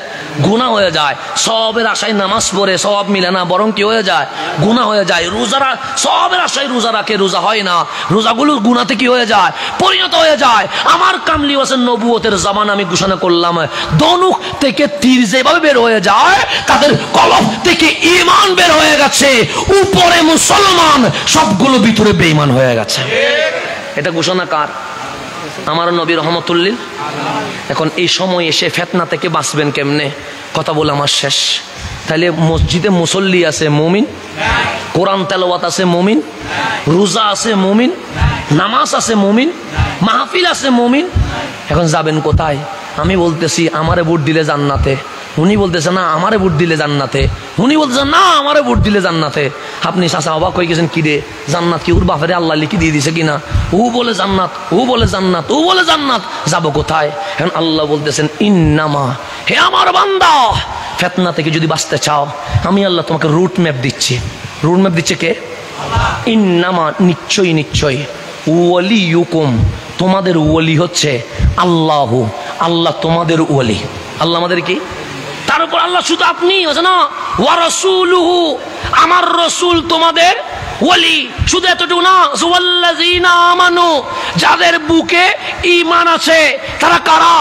গুনাহ হয়ে যায়। সওয়াবের আশায় নামাজ পড়ে সওয়াব মিলে না, বরং কি হয়ে যায়, গুনাহ হয়ে যায়। রোজারা সওয়াবের আশায় রোজা রাখে, রোজা হয় না, রোজাগুলো গুনাহতে কি হয়ে যায়, পরিণত হয়ে যায়। আমার কামলি হোসেন নবুয়তের জামান আমি ঘোষণা করলাম, ধনুক থেকে তীর যেভাবে বের হয়ে যায়, তাদের কলব থেকে ঈমান বের হয়ে গেছে, উপরে মুসলমান, সবগুলো ভিতরে বেঈমান হয়ে গেছে। এটা ঘোষণা কার? আমার নবী রহমতুল্লিল। এখন এই সময় এসে ফিতনা থেকে বাঁচবেন কেমনে? কথা বলে আমার শেষ। তাহলে মসজিদে মুসল্লি আছে মুমিন, কোরআন তেলাওয়াত আছে মুমিন, রোজা আছে মুমিন, নামাজ আছে মুমিন, মাহফিল আছে মুমিন। এখন যাবেন কোথায়? আমি বলতেছি আমারে ভোট দিলে জান্নাতে, উনি বলতেছে না আমারে ভোট দিলে জান্নাতে, উনি বলতেছেন না আমারে ভোট দিলে জান্নাতে। আপনি চাচা অবাক হয়ে গেছেন, কি রে জান্নাত কি ওর বাপেরে আল্লাহ লিখে দিয়ে দিছে কিনা? ও বলে জান্নাত, ও বলে জান্নাত, ও বলে জান্নাত, যাবো কোথায়? এখন আল্লাহ বলতেছেন ইন্নামা, হে আমার বান্দা, ফিতনা থেকে যদি বাঁচতে চাও আমি আল্লাহ তোমাকে রুট ম্যাপ দিচ্ছি। রুট ম্যাপ দিচ্ছে কে? ইন্নামা, নিশ্চয়ই নিশ্চয়ই, ওয়ালিয়ুকুম, তোমাদের ওয়ালি হচ্ছে আল্লাহ, আল্লাহ তোমাদের ওয়ালি। আল্লাহ আমাদের কি? তার উপর আল্লাহ শুধু আপনি আছে না, ওয়া রাসূলুহু, আমার রাসূল তোমাদের ওয়ালি। শুধু এতটুকু না, ওয়াল্লাযিনা আমানু, যাদের বুকে ঈমান আছে, তারা কারা?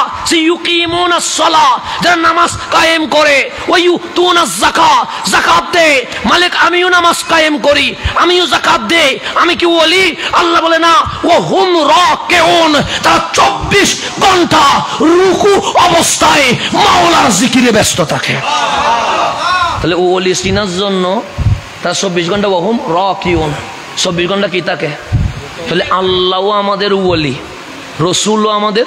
ইউকিমুনাস সালাহ, যারা নামাজ কায়েম করে, ওয়া ইউতুনাজ যাকাত, যাকাত দেয়। মালিক আমিও নামাজ কায়েম করি, আমিও যাকাত দেই, আমি কি ওয়ালি? আল্লাহ বলে না, ওয়া হুম রাকিউন, তারা 24 ঘন্টা রুকু অবস্থায় মাওলার জিকিরে ব্যস্ত থাকে। তাহলে ওয়ালি চিনার জন্য তার 24 ঘন্টা ওহুম রাকিউন, 24 ঘন্টা কি থাকে? তাহলে আল্লাহও আমাদের ওলি, রসুলও আমাদের,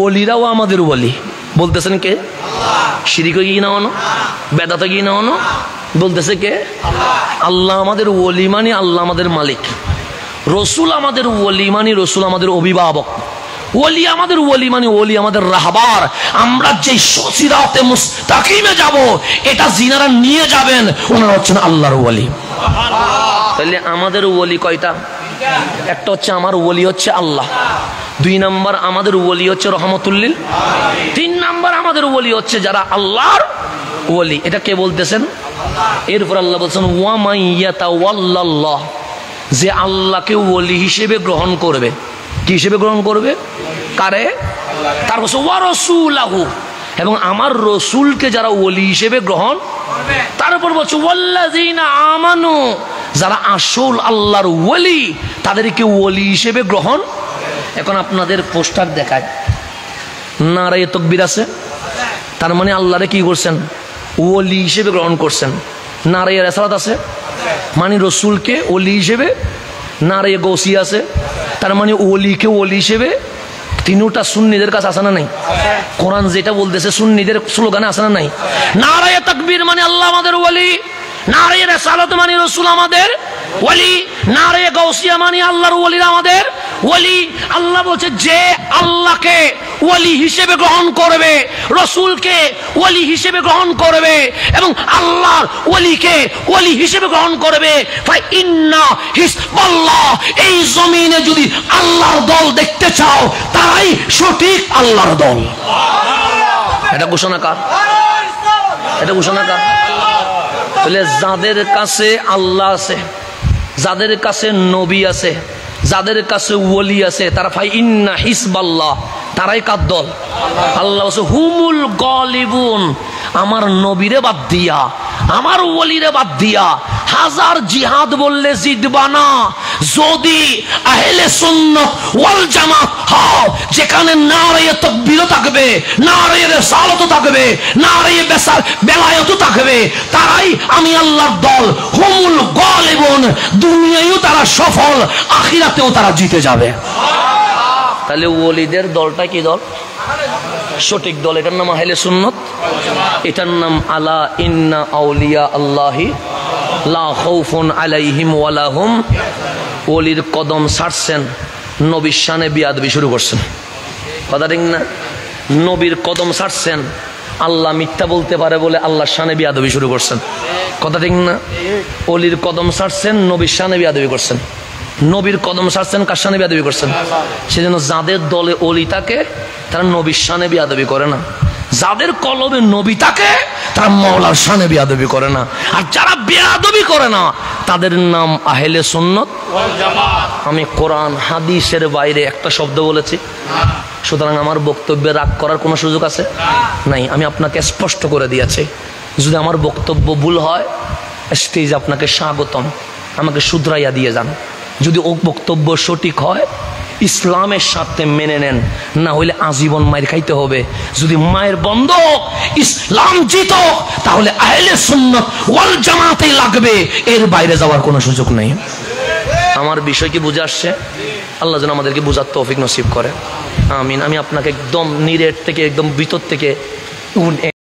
ওলিরাও আমাদের ওলি। বলতেছেন কে? শিরিক গিয়ে না হনো, বেদাতে গিয়ে না হনো, বলতেছে কে? আল্লাহ আমাদের ওলি মানে আল্লাহ আমাদের মালিক, রসুল আমাদের ওলি মানে রসুল আমাদের অভিভাবক, ওলি আমাদের ওলি মানে ওলি আমাদের রাহবার। আমরা যে সিরাতে মুস্তাকিমে যাব, এটা যিনারা নিয়ে যাবেন ওনারা হচ্ছেন আল্লাহর ওলি। তাহলে আমাদের ওলি কয়টা? একটা হচ্ছে আমার ওলি হচ্ছে আল্লাহ, 2 নম্বর আমাদের ওলি হচ্ছে রহমতুল্লিল, 3 নম্বর আমাদের ওলি হচ্ছে যারা আল্লাহর ওলি। এটা কে বলতেছেন? এরপর আল্লাহ বলছেন ওয়া মাইয়াতাওয়াল্লাল্লাহ, যে আল্লাহকে ওলি হিসেবে গ্রহণ করবে। কি হিসেবে গ্রহণ করবে? কারে? তার বলছে ওয়া রাসূলাহু, এবং আমার রসুলকে যারা ওলি হিসেবে গ্রহণ, তারপর বলছে ওয়াল্লাযিনা আমানু, যারা আসল আল্লাহর ওলি তাদেরকে ওলি হিসেবে গ্রহণ। এখন আপনাদের পোস্টার দেখায় নারায়ে তাকবীর আছে, তার মানে আল্লাহরে কি করছেন? ওলি হিসেবে গ্রহণ করছেন। নারায়ে রিসালাত আছে, মানে রসুলকে ওলি হিসেবে। নারায়ে গৌসি আছে, তার মানে ওলিকে ওলি হিসেবে। তিনটা সুন্নিদের কাছে আসে না নাই? কোরআন যেটা বলতেছে সুন্নিদের স্লোগানে আসে না নাই? নারায়ে তাকবীর মানে আল্লাহ আমাদের ওলি, নারায়ে রিসালাত মানে রসুল আমাদের ওলি, নারায়ে গাউসিয়া মানে আল্লাহর ওলিরা আমাদের ওলি। আল্লাহ বলছে যে আল্লাহকে ওলি হিসেবে গ্রহণ করবে, রসুলকে ওলি হিসেবে গ্রহণ করবে এবং আল্লাহর ওলিকে ওলি হিসেবে গ্রহণ করবে, ফাইন্না হিজবাল্লাহ, এই জমিনে যদি আল্লাহর দল দেখতে চাও তারাই সঠিক আল্লাহর দল। এটা ঘোষণা কার? এটা ঘোষণা কার? তাহলে যাদের কাছে আল্লাহ আছে, যাদের কাছে নবী আছে, যাদের কাছে ওলি আছে, তারা ফাইন্না হিজবাল্লাহ, তারাই কার দল? আল্লাহ বলছে হুমুল গালিবুন, আমার নবীরে বাদ দিয়া, আমার ওলিরে বাদ দিয়া হাজার জিহাদ বললে জিতবা না। যদি আহলে সুন্নাত ওয়াল জামাত হও, যেখানে নারায়ে তাকবীর থাকবে, নারায়ে রিসালাত থাকবে, নারায়ে বেলায়েত থাকবে, তারাই আমি আল্লাহর দল। হুমুল গালিবুন, দুনিয়ায়ও তারা সফল, আখিরাতেও তারা জিতে যাবে। তাহলে ওলিদের দলটা কি দল? সঠিক দল। এটার নাম আহলে সুন্নাত, এটার নাম আলা ইন্না আউলিয়া আল্লাহি লা খাউফুন আলাইহিম ওয়ালা হুম। ওলির কদম ছাড়ছেন, নবীর শানে বিয়াদবি শুরু করছেন। কথা ঠিক না? নবীর কদম ছাড়ছেন, আল্লাহ মিথ্যা বলতে পারে বলে আল্লাহর শানে বিয়াদবি শুরু করছেন। কথা ঠিক না? ওলির কদম ছাড়ছেন, নবীর শানে বিয়াদবি করছেন। নবীর কদম ছাড়ছেন, কার শানে বিয়াদবি করছেন? সেজন্য যাদের দলে অলি থাকে তারা নবীর শানে বিয়াদবি করে না, যাদের কলবে নবী থাকে তারা মাওলার শানে বিয়াদবি করে না, আর যারা বিয়াদবি করে না তাদের নাম আহলে সুন্নাত ওয়াল জামাত। আমি কোরআন হাদিসের বাইরে একটা শব্দ বলেছি, সুতরাং আমার বক্তব্যে রাগ করার কোনো সুযোগ আছে নাই। আমি আপনাকে স্পষ্ট করে দিয়েছি, যদি আমার বক্তব্য ভুল হয় স্টেজ আপনাকে স্বাগতম, আমাকে শুধরাইয়া দিয়ে যান। যদি ও বক্তব্য সঠিক হয় ইসলামের সাথে মেনে নেন, না হইলে আজীবন মায়ের খাইতে হবে। যদি মায়ের বন্ধ ইসলাম জিত, তাহলে আহলে সুন্নাত ওয়াল জামাতেই লাগবে, এর বাইরে যাওয়ার কোনো সুযোগ নেই। আমার বিষয় কি বুঝে আসছে? আল্লাহ যেন আমাদেরকে বুঝার তৌফিক নসিব করে, আমিন। আমি আপনাকে একদম নিরেট থেকে, একদম ভিতর থেকে